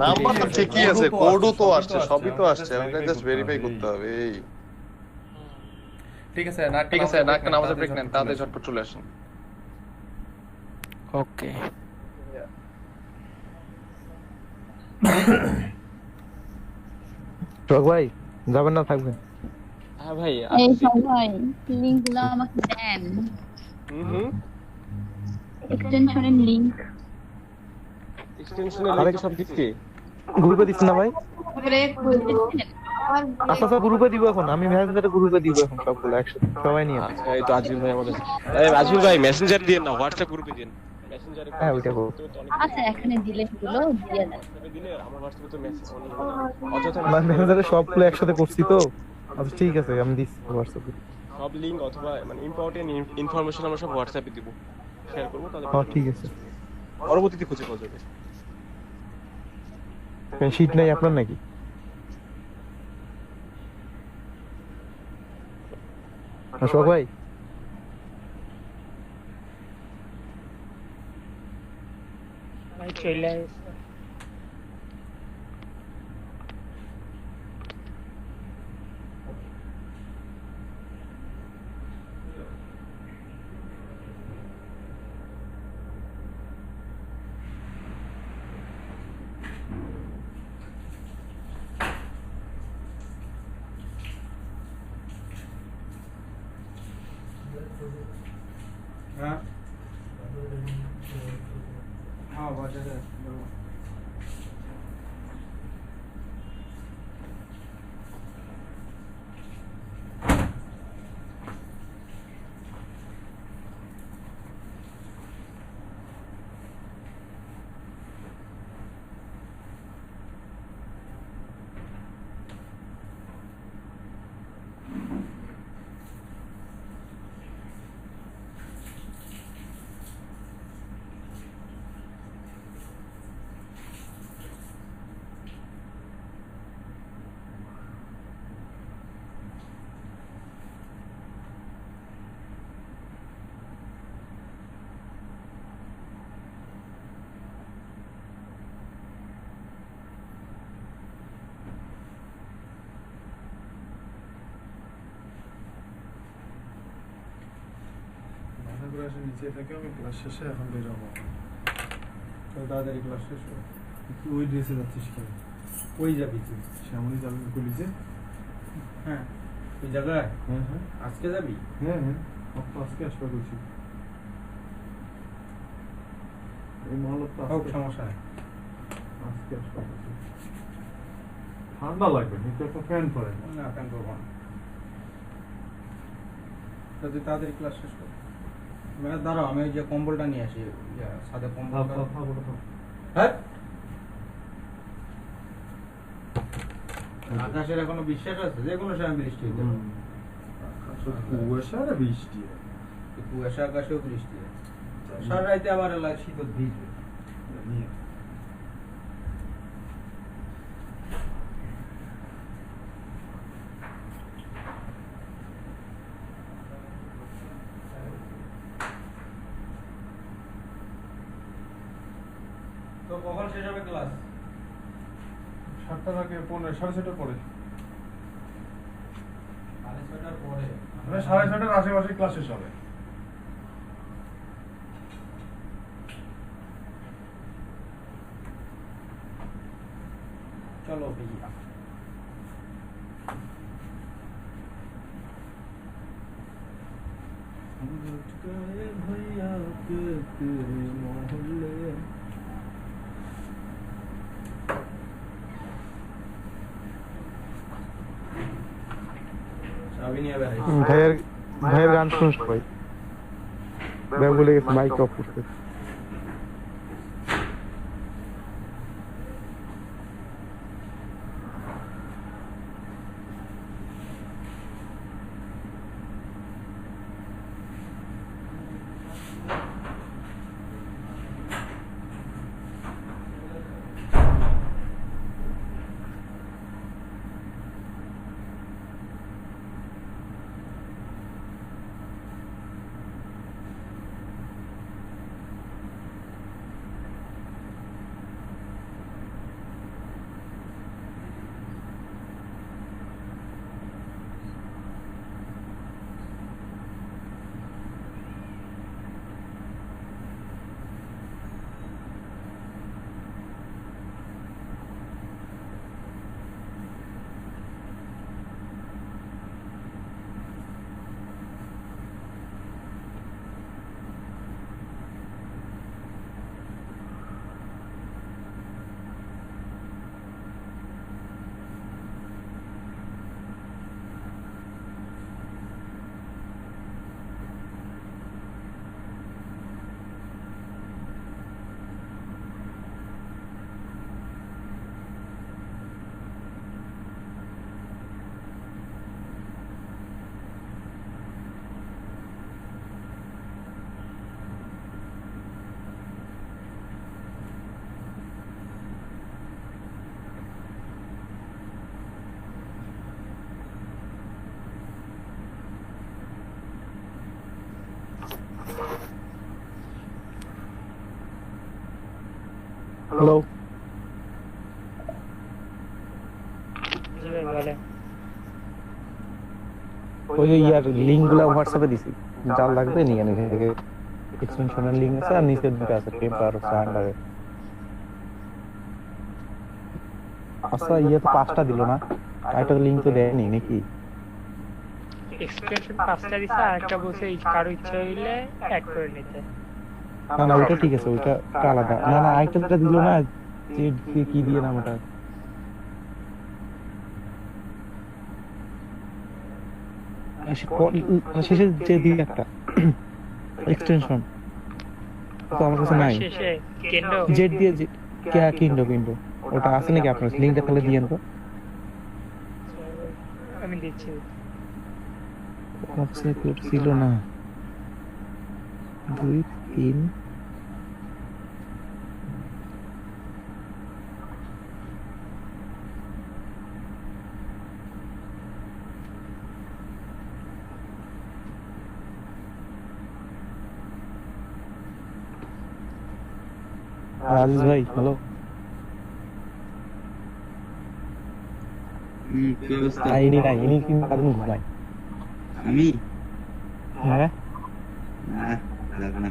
নাম্বার তো ঠিকই আছে, কোডও তো আসছে, সবই তো আসছে, আমাকে জাস্ট ভেরিফাই করতে হবে। এই ঠিক আছে, নাকটা নামাজের ব্রেক নেন, তাড়াতাড়ি ঝটপট চলে আসুন। ওকে। টক ভাই যাবেন না থাকবেন? হ্যাঁ ভাই, এই সবাই লিংকগুলো আমাকে দেন। এক্সটেনশনের লিংক। এক্সটেনশনের লিংক সব দিচ্ছি। গ্রুপে দিচ্ছেন না ভাই? আমার আচ্ছা গ্রুপে দিব এখন, আমি মেসেঞ্জারে গ্রুপে দিব এখন সবগুলো একসাথে সবাই নিয়ে। আচ্ছা, এই তো আজিল ভাই আমাদের। আজিল ভাই মেসেঞ্জার দিয়ে না, হোয়াটসঅ্যাপ গ্রুপে দিন। মেসেঞ্জারে হ্যাঁ ওইটা করব। আচ্ছা এখানে দিলে গুলো দিয়ে দেন। দিলে আমার হোয়াটসঅ্যাপে তো মেসেজ অযথা না, মেসেঞ্জারে সবগুলো একসাথে করছি তো। আচ্ছা ঠিক আছে, আমি দিচ্ছি হোয়াটসঅ্যাপে। সব লিংক অথবা মানে ইম্পর্টেন্ট ইনফরমেশন আমরা সব হোয়াটসঅ্যাপে দিব, শেয়ার করব, তাহলে হ্যাঁ ঠিক আছে, পরবর্তীতে খুঁজে পাওয়া যাবে। শীট নাই আপনার নাকি? অশোক ভাই চলে হ্যাঁ হ্যাঁ বাজারে নিচে থেকে আমি ক্লাস শেষে এখন বেরোবো তাড়াতাড়ি ক্লাস শেষ হবে ওই ড্রেসে যাচ্ছিস কেন ওই যাবি তুই শ্যামলি যাবি কলেজে হ্যাঁ ওই জায়গায় হ্যাঁ হ্যাঁ আজকে যাবি হ্যাঁ হ্যাঁ আজকে আসবা বলছি এই মহলত তো সমস্যা নেই আজকে আসবা ঠান্ডা লাগবে কিন্তু একটা ফ্যান পরে না ফ্যান করবো না তুই তাড়াতাড়ি ক্লাস শেষ কর দাঁড়াও আমি ওই যে কম্বলটা নিয়ে আসি সাদা কম্বলটা হ্যাঁ আকাশের এখনো বিশ্বাস আছে যে কোনো সময় বৃষ্টি হইতে পারে কুয়াশা আর বৃষ্টি কুয়াশা আকাশেও বৃষ্টি সারা রাইতে আবার শীত ভিজবে তো কখন শেষ হবে ক্লাস 7টা থেকে 6:30 পরে 6:30 পরে মানে 6:30 আশেপাশে ক্লাস শেষ হবে চলো भैया भैया के तेरे मोहल्ले ভাইয়ের গান শুনছ ভাই ভাই বলে গেছে মাইক অফ করতে হ্যালো ওই ইয়ার লিংকগুলো হোয়াটসঅ্যাপে দিছি যা লাগবে নিয়ে নিন থেকে এক্সটেনশনের লিংক আছে আর নিচে দুটো আছে পেপার স্ট্যান্ডার্ড আচ্ছা ইয়ে তো 5টা দিল না আরেকটা লিংক তো দেয়নি নাকি এক্সটেনশন 5টা দিছে আর একটা বলছে কারো ইচ্ছা হইলে অ্যাড করে নিতে। না না ওটা ঠিক আছে, ওটা আলাদা। না না আরেকটা যেটা দিল না, যে কি দিয়ে নাম ওটা, শেষে যে দিয়ে একটা এক্সটেনশন তো আমার কাছে নাই। জেড দিয়ে কিন্ডো ওটা আছে নাকি আপনার? লিংকটা তাহলে দিয়েন তো। আমি দিচ্ছি। আচ্ছা তো ছিল না 2 3 রাজেশ ভাই হ্যালো। ইনি কিন্তু আদম ঘুমায়। আমি হ্যাঁ না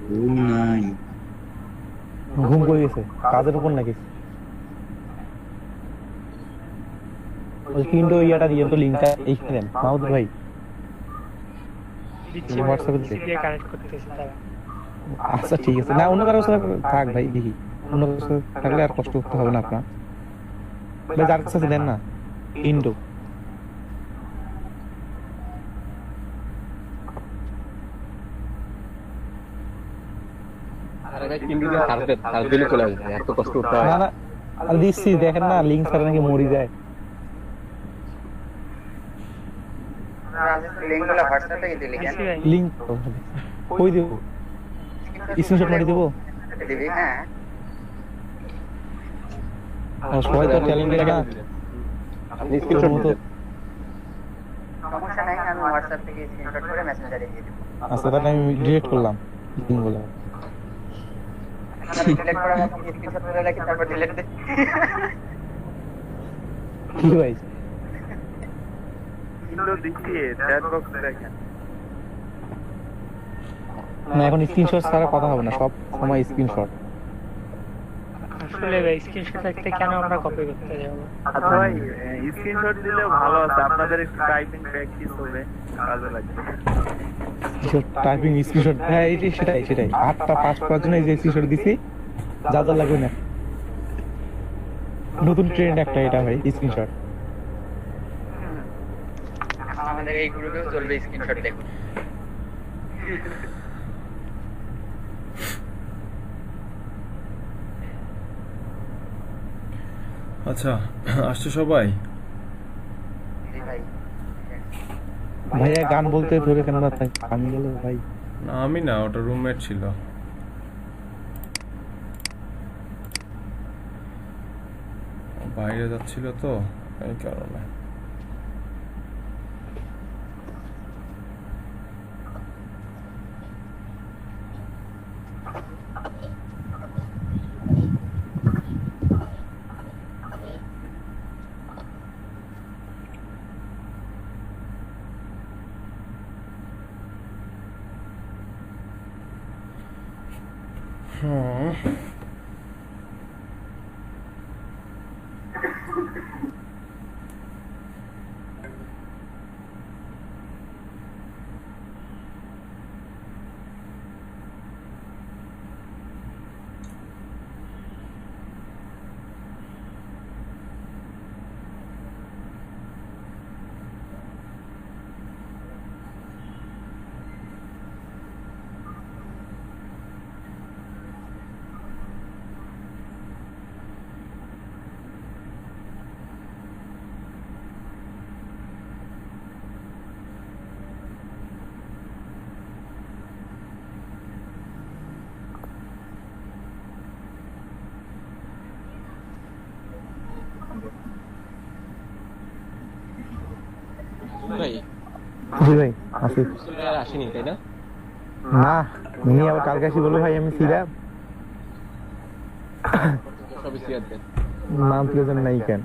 ঘুম নাই, ঘুম করে গেছে কাজের উপর নাকি? ওই কিন্ডো ইয়াটা দিয়ে তো লিংকটা এইখানে দেন মাহমুদ ভাই। দিচ্ছি হোয়াটসঅ্যাপে দিয়ে কানেক্ট করতেছি তারা। আচ্ছা ঠিক আছে। না অন্য কারোর সাথে থাক ভাই, দেখি অন্য কারোর সাথে থাকলে আর কষ্ট করতে হবে না আপনার ভাই। যার কাছে দেন না কিন্ডো। আরে ভাই কিন্ডোতে সার্চ দিলে চলে আসবে, এত কষ্ট করতে হয় না না আর দিচ্ছি, দেখেন না লিংক ছাড়া নাকি মরি যায়। লিংকগুলো হোয়াটসঅ্যাপে দিলি কেন? লিংক কই দেব? স্ক্রিনশট মারি দেব? দিবি হ্যাঁ। সবাই তো ট্যালেন্টেড না, আপনি স্ক্রিনশট মতো। সমস্যা নাই, আমি হোয়াটসঅ্যাপ থেকে স্ক্রিনশট করে মেসেঞ্জারে দিয়ে দেব। আচ্ছা তাহলে আমি ডিলিট করলাম লিংকগুলো। আমি ডিলিট করার আগে স্ক্রিনশট করে রাখি, তারপর ডিলিট দে। কি ভাই কিলো দিচ্ছি চ্যাট বক্সে রাখেন। না এখন স্ক্রিনশট ছাড়া কথা হবে না, সব সময় স্ক্রিনশট। আসলে ভাই স্ক্রিনশট থাকতে কেন আমরা কপি করতে যাব? আচ্ছা ভাই স্ক্রিনশট দিলে ভালো আছে, আপনাদের একটু টাইপিং প্র্যাকটিস হবে, কাজে লাগবে। টাইপিং স্ক্রিনশট হ্যাঁ সেটাই 8টা পাস করার জন্য এই যে স্ক্রিনশট দিছি, যা লাগবে না। নতুন ট্রেন্ড একটা এটা ভাই স্ক্রিনশট। আমাদের এই গ্রুপেও চলবে স্ক্রিনশট দেখুন। আচ্ছা আসছে সবাই? ভাইয়া গান বলতে ধরে কেন না আমি গেল ভাই? না আমি না, ওটা রুমমেট ছিল। বাইরে যাচ্ছিল তো এই কারণে। ভাই জি ভাই আসি। আর আসেনি তাই না? না উনি আবার কালকে আসি বললো ভাই আমি ছিলাম। সবই সিয়ার দেন। নাম প্লেজার নাই কেন?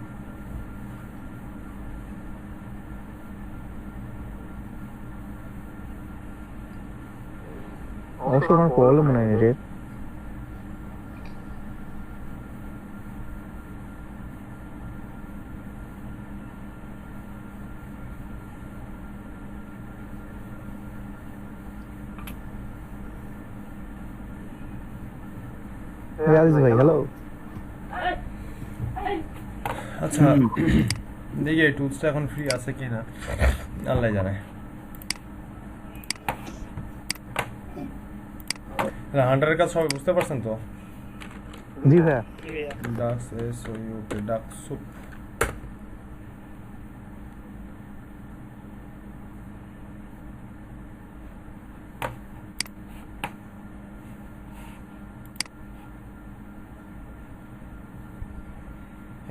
অবশ্য আমার প্রবলেম মনে হয় রে। আজিজ ভাই হ্যালো। আচ্ছা দেখি এই টুলসটা এখন ফ্রি আছে কিনা আল্লাহ জানে। হান্ডারের কাজ সবাই বুঝতে পারছেন তো? জি ভাইয়া। ডাক্স এস ওকে ডাক্স সুপ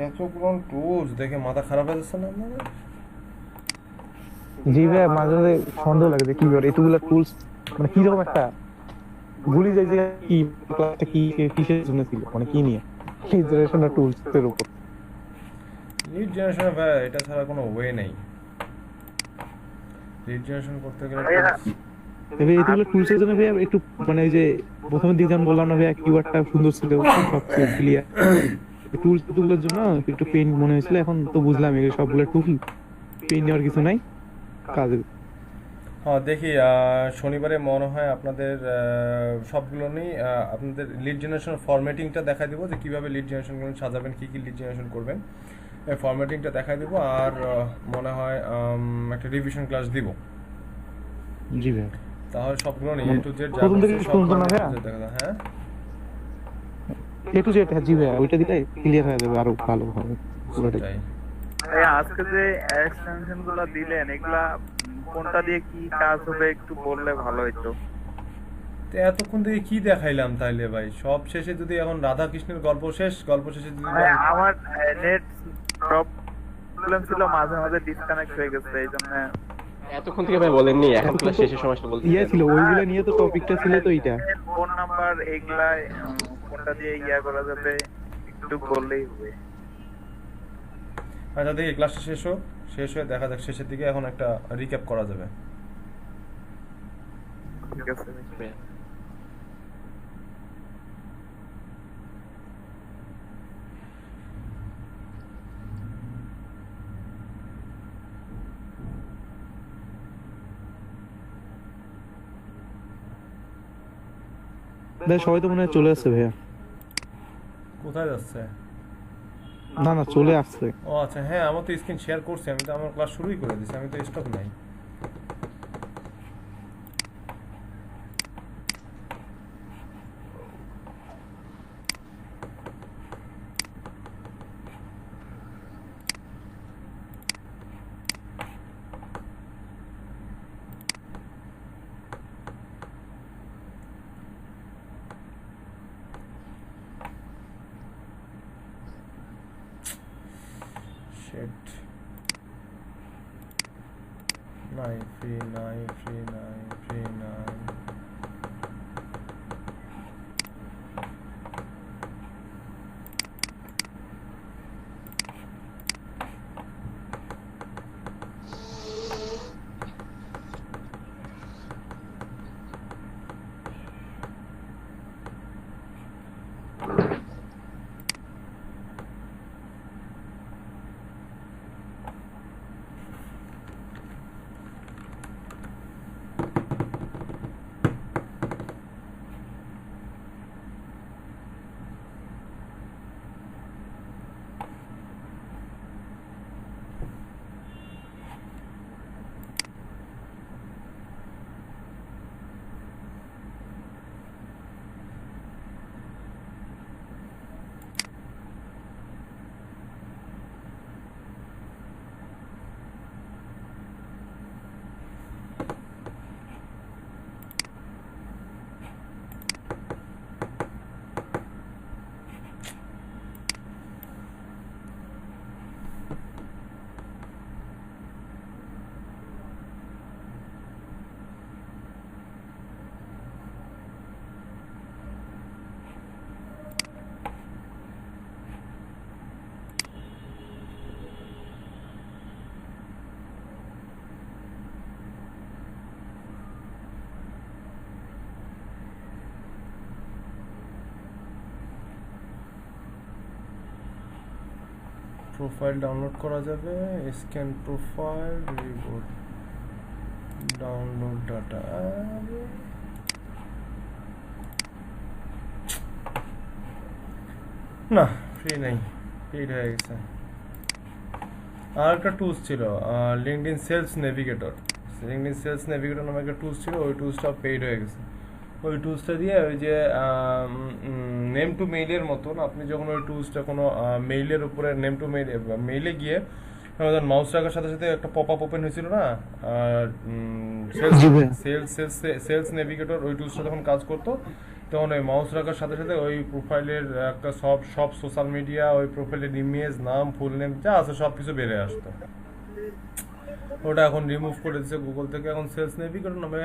এতগুলো টুলস দেখে মাথা খারাপ হয়ে যাচ্ছে না আপনাদের? জি ভাইয়া মাঝে মাঝে সন্দেহ লাগে যে কি করে এতগুলো টুলস মানে কি রকম একটা ভুলি যায় যে কি ক্লাসটা কি কিসের জন্য ছিল মানে কি নিয়ে এই জেনারেশনের টুলস এর উপর। লিড জেনারেশন ভাই এটা ছাড়া কোনো ওয়ে নেই। লিড জেনারেশন করতে গেলে তবে এতগুলো টুলস এর জন্য ভাইয়া একটু মানে এই যে প্রথমে দিকে যেমন বললাম না ভাইয়া কিওয়ার্ডটা সুন্দর ছিল সব ক্লিয়ার। টুলস টুলের জন্য একটু পেইন মনে হয়েছিল, এখন তো বুঝলাম এগুলো সবগুলো টুল পেইন নেওয়ার কিছু নাই কাজে। হ্যাঁ দেখি শনিবারে মনে হয় আপনাদের সবগুলো নেই আপনাদের লিড জেনারেশন ফরম্যাটিংটা দেখা দিব যে কিভাবে লিড জেনারেশনগুলো সাজাবেন, কি কি লিড জেনারেশন করবেন এই ফরম্যাটিংটা দেখা দিব। আর মনে হয় একটা রিভিশন ক্লাস দিব। জি ভাই তাহলে সবগুলো নেই এ টু জেড প্রথম থেকে শুনতো না ভাইয়া? হ্যাঁ এ টু জেড জি ভাইয়া ওইটা দিলে ক্লিয়ার হয়ে যাবে আরো ভালো হবে পুরোটাই। আজকে যে এক্সটেনশন গুলো দিলেন এগুলা কোনটা দিয়ে কি কাজ হবে একটু বললে ভালো হতো। তো এতক্ষণ থেকে কি দেখাইলাম তাইলে ভাই? সব শেষে যদি এখন রাধা কৃষ্ণের গল্প শেষে যদি আমার নেট প্রবলেম ছিল, মাঝে মাঝে ডিসকানেক্ট হয়ে গেছে এইজন্য। এতক্ষণ থেকে ভাই বলেননি, এখন ক্লাস শেষের সময়টা বলতে ইয়া ছিল ওইগুলা নিয়ে তো টপিকটা ছিল তো এইটা ফোন নাম্বার এগুলা কোনটা দিয়ে ইয়া করা যাবে একটু বললেই হবে। আচ্ছা দেখি ক্লাসটা শেষ হয়ে দেখা যাক শেষের দিকে এখন একটা রিক্যাপ করা যাবে। ঠিক আছে সবাই তো মনে হয় চলে আসছে ভাইয়া। কোথায় যাচ্ছে? না না চলে আসছে। ও আচ্ছা হ্যাঁ আমার তো স্ক্রিন শেয়ার করছি, আমি তো আমার ক্লাস শুরুই করে দিয়েছি, আমি তো স্টপ নাই। প্রোফাইল ডাউনলোড করা যাবে, scan profile, reboot, download data. না ফ্রি নাই, পেইড হয়ে গেছে। আর একটা টুলস ছিল LinkedIn sales navigator. LinkedIn sales navigator নামে একটা টুলস ছিল, ওই টুলসটা পেইড হয়ে গেছে। ওই টুলসটা দিয়ে ওই যে নেম টু মেইলের মতন আপনি যখন ওই টুলসটা কোনো মেইলের উপরে নেম টু মেইলে গিয়ে মাউস রাখার সাথে সাথে একটা পপ আপ ওপেন হয়েছিল না সেলস নেভিগেটর, ওই টুলসটা যখন কাজ করতো তখন ওই মাউস রাখার সাথে সাথে ওই প্রোফাইলের একটা সব সোশ্যাল মিডিয়া, ওই প্রোফাইলের ইমেজ, নাম, ফুল নেম যা আছে সব কিছু বেড়ে আসতো। ওটা এখন রিমুভ করে দিচ্ছে গুগল থেকে। এখন সেলস নেভিগেটর নামে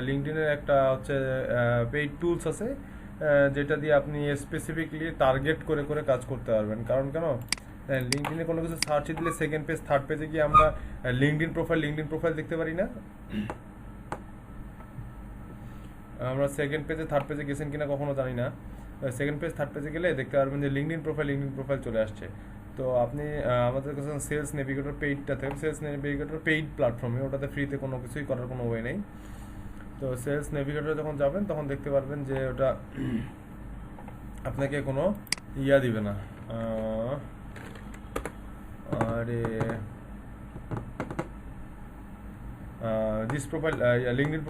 লিঙ্কডইনের একটা হচ্ছে পেইড টুলস আছে, যেটা দিয়ে আপনি স্পেসিফিকলি টার্গেট করে করে কাজ করতে পারবেন। কারণ কেন, লিঙ্কডইনে কোনো কিছু সার্চে দিলে সেকেন্ড পেজ থার্ড পেজে গিয়ে আমরা লিঙ্কডইন প্রোফাইল দেখতে পারি না। আমরা সেকেন্ড পেজে থার্ড পেজে গেছেন কিনা কখনো জানি না। সেকেন্ড পেজ থার্ড পেজে গেলে দেখতে পারবেন যে লিঙ্কডইন প্রোফাইল চলে আসছে। তো আপনি আমাদের কাছে সেলস নেভিগেটর পেইডটা থাকে, সেলস নেভিগেটর পেইড প্ল্যাটফর্মে, ওটাতে ফ্রিতে কোনো কিছুই করার কোনো ওয়ে নেই। তো সেলস নেভিগেটরে যখন যাবেন তখন দেখতে পারবেন যে ওটা আপনাকে কোনো ইয়া দিবে না, আরে this profile LinkedIn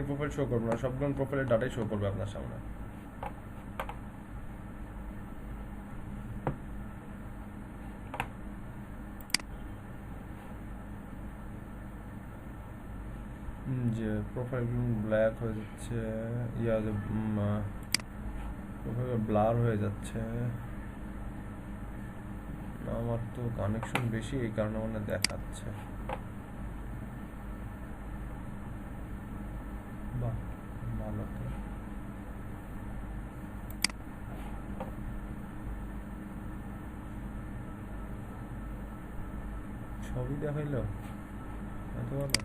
profile show করবে না, সবগুলো প্রোফাইলের ডাটাই শো করবে আপনার সামনে। যে প্রোফাইলগুলো ব্ল্যাক হয়ে যাচ্ছে, প্রোফাইল ব্লার হয়ে যাচ্ছে। আমার তো কানেকশন বেশি, এই কারণে মনে দেখাচ্ছে। বাহ, ভালো তো। ছবি দেখাইলো এত ভালো।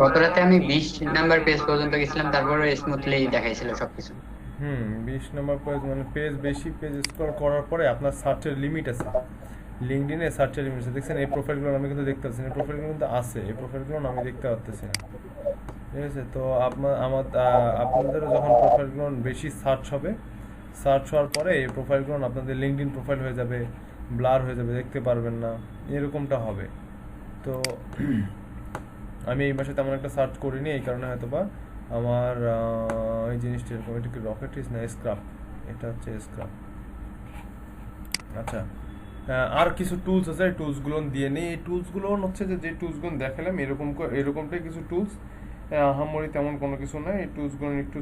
গত রাতে আমি 20 নাম্বার পেজ পর্যন্ত গেছিলাম, তারপরে স্মুথলি দেখাইছিল সবকিছু। 20 নাম্বার পেজ মানে পেজ বেশি, পেজ স্ক্রল করার পরে আপনার সার্চের লিমিট আছে। লিঙ্কডইনে সার্চের লিমিট আছে, দেখছেন এই প্রোফাইলগুলো আমি কিন্তু দেখতে পাচ্ছি না, এই প্রোফাইলগুলো কিন্তু আছে, এই প্রোফাইলগুলো আমি দেখতে পাচ্ছি না। ঠিক আছে, তো আপনাদের যখন প্রোফাইলগুলো বেশি সার্চ হবে, সার্চ হওয়ার পরে এই প্রোফাইলগুলো আপনাদের লিঙ্কডইন প্রোফাইল হয়ে যাবে, ব্লার হয়ে যাবে, দেখতে পারবেন না, এরকমটা হবে। তো আমি এই মাসে তেমন একটা সার্চ করিনি, এই কারণে হয়তো বা আমার এই জিনিসটা এরকম। এটা কি রকেটিস না স্ক্রাপ? এটা হচ্ছে স্ক্রাপ। আচ্ছা, আর কিছু টুলস আছে, এই টুলসগুলো দিয়ে নিই। এই টুলসগুলো হচ্ছে যে টুলসগুলো দেখালাম এরকমটাই কিছু টুলস, আহামরি তেমন কোনো কিছু না। এই টুলসগুলো একটু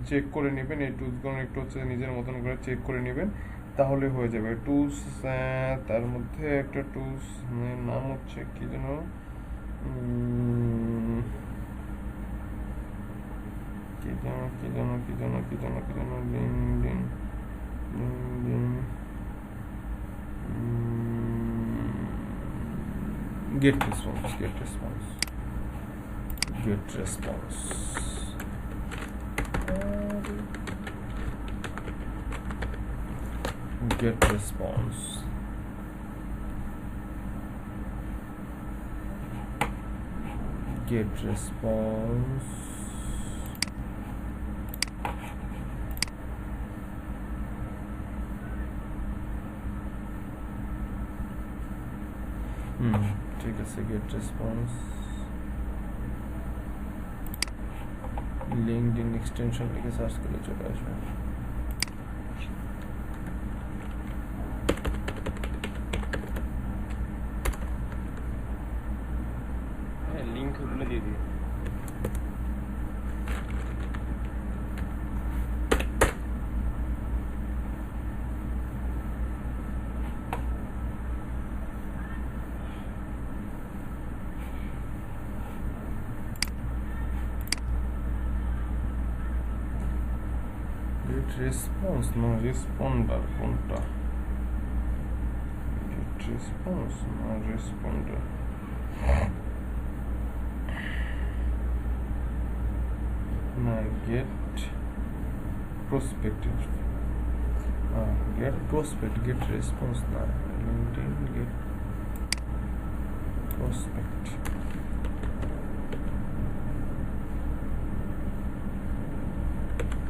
চেক করে নেবেন, এই টুলসগুলো একটু হচ্ছে নিজের মতন করে চেক করে নেবেন, তাহলে হয়ে যাবে। টুলস তার মধ্যে একটা টুলস নাম হচ্ছে কি যেন, Get response. ঠিক আছে, গেট রেসপন্স। লিঙ্কডইন এক্সটেনশন লিখে সার্চ করলে চলে আসবে। লিঙ্ক ওগুলো দিয়ে দিই। রেসপন্স না রেসপন্ডার, কোনটা? গেট রেসপন্স না রেসপন্ডার? না, গেট প্রসপেক্টিভ, গেট রেসপন্স না, লিঙ্কডইন গেট প্রসপেক্ট।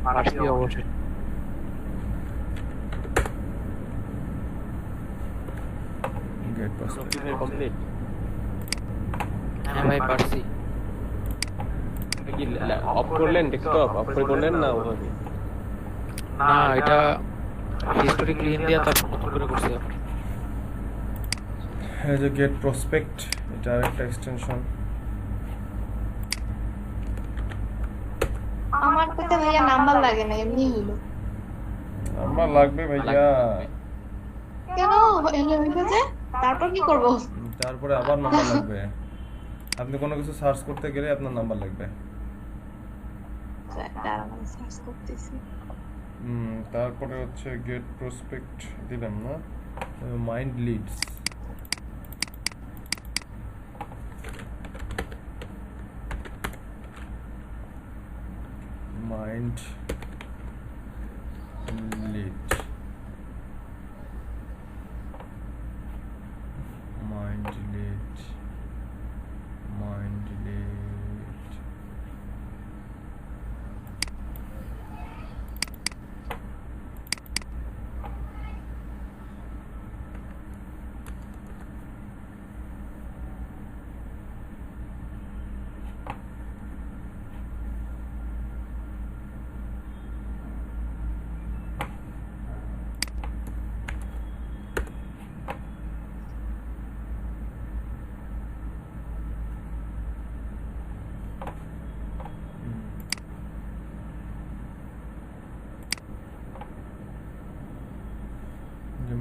পারছি অবশ্যই। Get complete. হ্যাঁ ভাই পারছি। কি অফ করলেন ডেস্কটপ অফ করে করলেন না ওভাবে? না এটা হিস্টোরি ক্লিন দিয়া তারপর নতুন করে করছি। এই যে গেট প্রসপেক্ট, এটা আরেকটা এক্সটেনশন। আমার তাতে ভাইয়া নাম্বার লাগে না, এমনি হলো। নাম্বার লাগবে ভাইয়া। কেন হয়েছে? তারপর কি করব? তারপরে আবার নাম্বার লাগবে। আপনি কোনো কিছু সার্চ করতে গেলে আপনার নাম্বার লাগবে। দাঁড়ান সার্চ করতেছি। তারপরে হচ্ছে গেট প্রসপেক্ট দিলাম না, mind leads. Mind lead, mind lead, mind lead.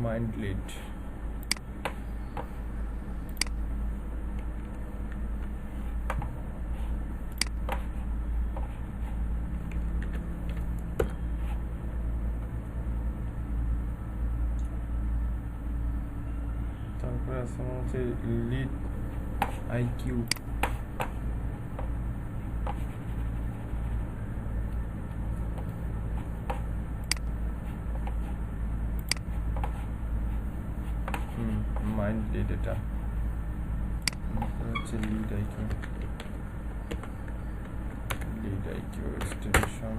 Mind lead. তারপরে আছে হচ্ছে লিড আইকিউ। মাইন্ড লিড, এটা হচ্ছে lead IQ. Lead IQ extension,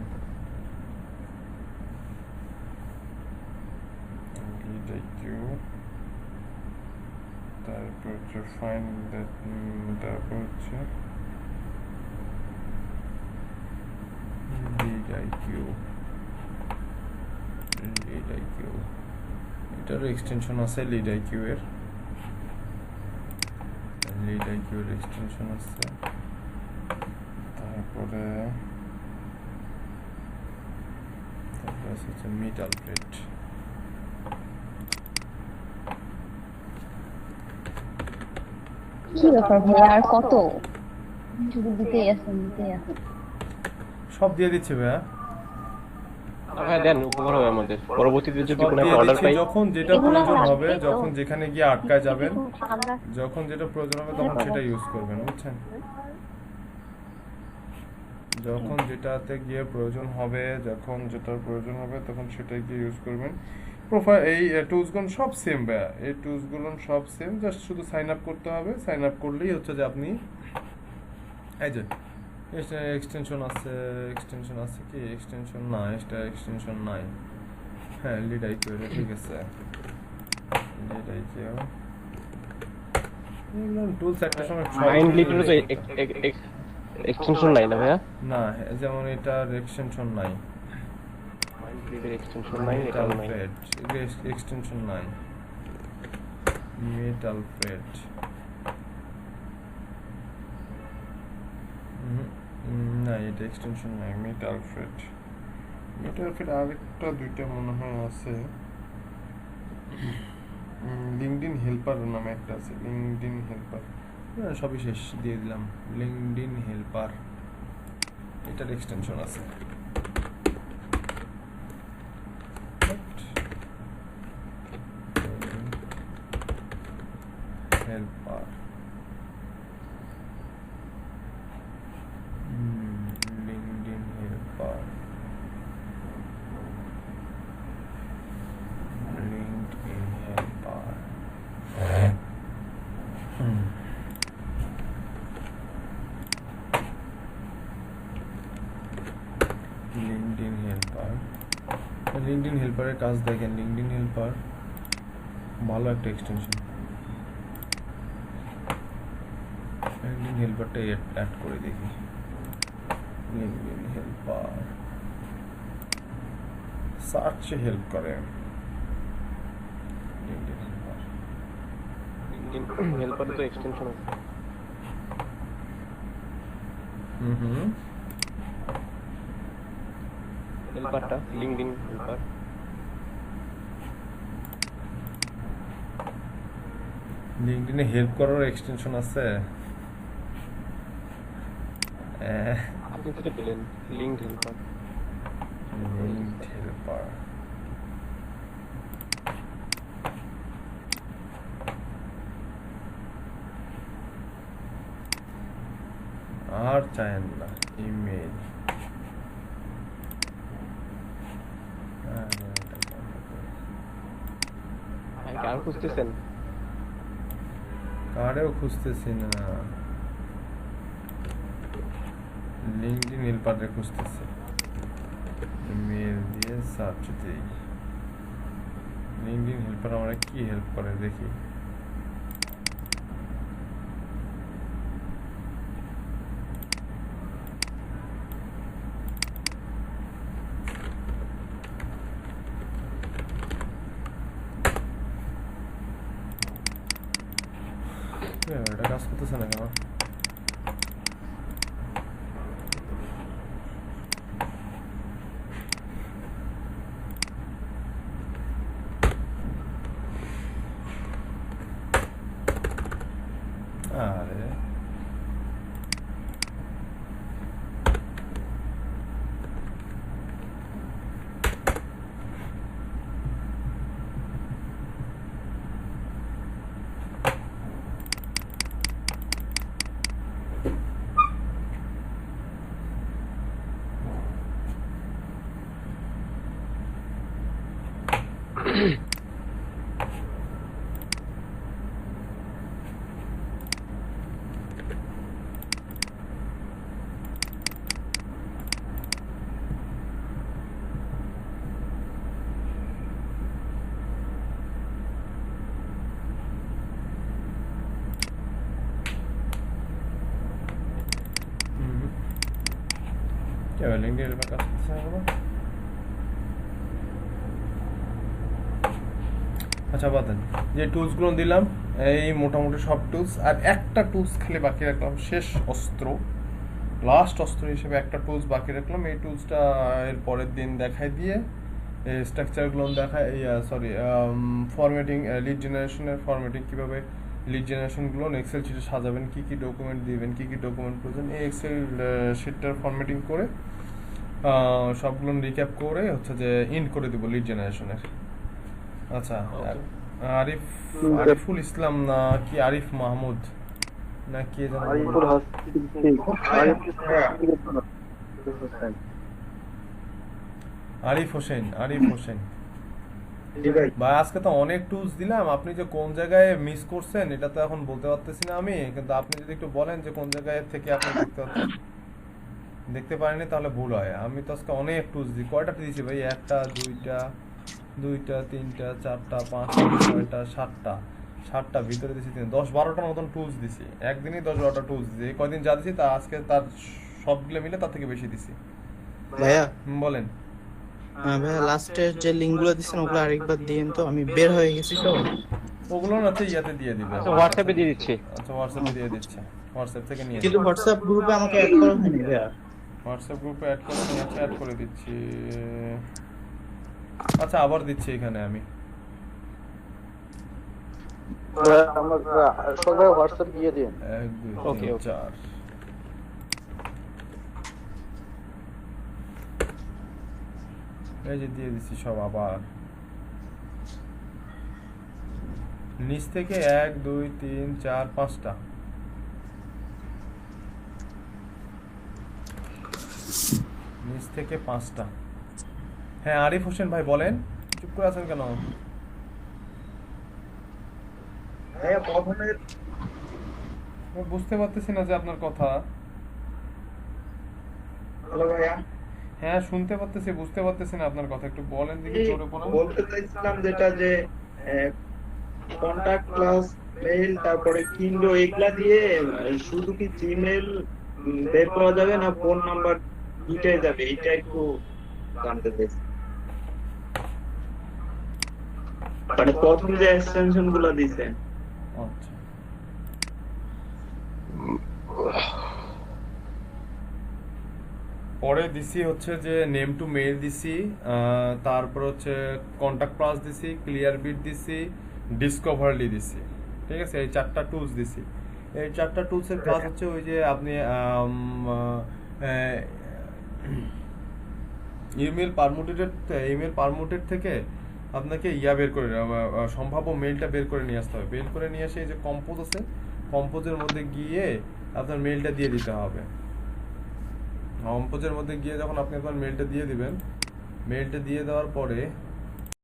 lead IQ. তারপর হচ্ছে ফাইন্ড দ্যাট, তারপর হচ্ছে লিড আইকিউ, লিড আইকিউ। এটার এক্সটেনশন আছে লিড আইকিউ এর, লিড আইকিউ এর এক্সটেনশন আছে। তারপরে হচ্ছে মিট আলফ্রেড। কি ব্যাপার ভাই, আর কত শুধু দিতেই আছেন। সব দিয়ে দিচ্ছে ভাইয়া। হ্যাঁ দেন, উপকার হবে আমাদের। পরবর্তীতে যদি কোনো একটা অর্ডার পাই, যখন যেটা প্রয়োজন হবে, যখন যেখানে গিয়ে আটকায় যাবেন, যখন যেটা প্রয়োজন হবে তখন সেটা ইউজ করবেন, বুঝছেন? যখন যেটাতে গিয়ে প্রয়োজন হবে, যখন যেটার প্রয়োজন হবে তখন সেটাই গিয়ে ইউজ করবেন। প্রোফাইল এই টুলসগুলো সব সেম ভাইয়া, এই টুলসগুলো সব সেম, জাস্ট শুধু সাইন আপ করতে হবে। সাইন আপ করলেই হচ্ছে যে আপনি এই যে এক্সটেনশন আছে, এক্সটেনশন আছে কি এক্সটেনশন না, এটা এক্সটেনশন নাই। হ্যাঁ লিড আইকিউ, ঠিক আছে। লিড আইকিউ টুলস একটা সময় মাইন্ড লিডের তো এক্সটেনশন নাই না ভাইয়া? না, যেমন এটার এক্সটেনশন নাই। মাইন্ড লিডের এক্সটেনশন নাই, এটা নাই। এক্সটেনশন নাই। মেটাল ফেড না, এটা এক্সটেনশন নাই। মেটাল ফেড, মেটাল ফেড আরেকটা দুইটা মনে হয় আছে। লিঙ্কডইন হেল্পার নামে একটা আছে, লিঙ্কডইন হেল্পার। সবই শেষ দিয়ে দিলাম। লিঙ্কডইন হেল্পার, এটার এক্সটেনশন আছে। Helper LinkedIn helper, LinkedIn helper. LinkedIn হেল্পারের কাজ দেখেন, লিঙ্কডইন হেল্পার ভালো একটা এক্সটেনশন। লিঙ্কডইন হেল্পারটা অ্যাড করে দেখি। লিঙ্কডইন হেল্পার সার্চে হেল্প করে। লিঙ্কডইন হেল্পার, লিঙ্কডইন হেল্পার তো এক্সটেনশন আছে। হেল্পারটা লিঙ্কডইন হেল্পার। লিঙ্কডইনে হেল্প করার এক্সটেনশন আছে। আপনি যেটা পেলেন লিঙ্কড হেল্পার। লিঙ্কড হেল্পার আর চায়েন না ইমেল। কার খুঁজতেছেন? কারেও খুঁজতেছি না, লিঙ্কডইন হেল্পারে খুঁজতেছি। ইমেল দিয়ে সার্চ দিই। লিঙ্কডইন হেল্পার আমরা কি হেল্প করে দেখি। এটা কাজ করতেছে না কেন? আরে লিঙ্কডইন হেল্পার কাজ করতেছে না। আচ্ছা বাদেন, যে টুলসগুলো দিলাম এই মোটামুটি সব টুলস, আর একটা টুলস খালি বাকি রাখলাম, শেষ অস্ত্র, লাস্ট অস্ত্র হিসেবে একটা টুলস বাকি রাখলাম। এই টুলসটা এর পরের দিন দেখাই দিয়ে এই স্ট্রাকচারগুলো দেখায়, সরি ফরম্যাটিং, লিড জেনারেশনের ফরম্যাটিং, কীভাবে লিড জেনারেশনগুলো এক্সেল শিটে সাজাবেন, কী কী ডকুমেন্ট দিবেন, কী কী ডকুমেন্ট প্রয়োজন, এই এক্সেল শিটটার ফরম্যাটিং করে সবগুলো রিক্যাপ করে হচ্ছে যে ইন্ড করে দিব লিড জেনারেশনের। আচ্ছা, আরিফুল ইসলাম না কি আরিফ মাহমুদ না কি যেন, আরিফ হোসেন, আরিফ হোসেন ভাই। আজকে তো অনেক টুলস দিলাম, আপনি যে কোন জায়গায় মিস করছেন এটা তো এখন বলতে পারতেছি না আমি, কিন্তু আপনি যদি একটু বলেন যে কোন জায়গায় থেকে আপনি দেখতে পারেনি তাহলে ভুল হয়। আমি তো আজকে অনেক টুলস দিই। কয়টা দিয়েছি ভাই? একটা, দুইটা, তিনটা, চারটা, পাঁচটা, ছয়টা, সাতটা ভিতরে দিয়েছি 10-12টার মতন টুলস দিছি। একদিনই 10-12টা টুলস দিছি। এই কয়দিন যা দিছি তা আজকে তার সবগুলো মিলে তার থেকে বেশি দিছি। ভাইয়া বলেন। হ্যাঁ ভাইয়া, লাস্টের যে লিংকগুলো দিছেন ওগুলো আরেকবার দিন তো, আমি বের হয়ে গেছি তো। ওগুলো না ইয়াতে দিয়ে দিবে। আচ্ছা হোয়াটসঅ্যাপে দিয়ে দিচ্ছি। আচ্ছা হোয়াটসঅ্যাপে দিয়ে দিচ্ছি, হোয়াটসঅ্যাপ থেকে নিয়ে। কিন্তু হোয়াটসঅ্যাপ গ্রুপে আমাকে অ্যাড করা হয়নি ভাইয়া। হোয়াটসঅ্যাপ গ্রুপে অ্যাড করে নিয়েছি, অ্যাড করে দিচ্ছি। আচ্ছা আবার দিচ্ছি এখানে আমি। আমরা সবাই হোয়াটসঅ্যাপ দিয়ে দিন। 1 2 3 4 এই যে দিয়ে দিচ্ছি সব। আবার নিচ থেকে 1 2 3 4 5টা। নিচ থেকে 5টা। হ্যাঁ আরিফ হোসেন ভাই বলেন, চুপ করে আছেন কেন? বুঝতে পারতেছি না যে আপনার কথা। হ্যাঁ শুনতে পারতেছি, বুঝতে পারতেছি না আপনার কথা, একটু বলেন দেখি জোরে বলেন। বলতে চাইছিলাম যেটা যে কন্টাক্ট প্লাস মেইল তারপরে কিন্ডো এগুলা দিয়ে শুধু কি জিমেল বের করা যাবে না ফোন নাম্বার দুইটাই যাবে, এটা একটু জানতে চাইছি। মানে প্রথম যে এক্সটেনশন গুলো দিছেন। আচ্ছা পরে দিছি হচ্ছে যে নেম টু মেইল দিছি, তারপর হচ্ছে কন্টাক্ট প্লাস দিছি, ক্লিয়ার বিট দিছি, ডিসকভারলি দিছি, ঠিক আছে? এই 4টা টুলস দিছি। এই 4টা টুলসের কাজ হচ্ছে ওই যে আপনি ইমেল পারমুটেড থেকে আপনাকে বের করে সম্ভাব্য মেইলটা বের করে নিয়ে আসতে হবে। বের করে নিয়ে এসে এই যে কম্পোজ আছে, কম্পোজের মধ্যে গিয়ে আপনার মেইলটা দিয়ে দিতে হবে। কম্পোজের মধ্যে গিয়ে যখন আপনি আপনার মেইলটা দিয়ে দিবেন, মেইলটা দিয়ে দেওয়ার পরে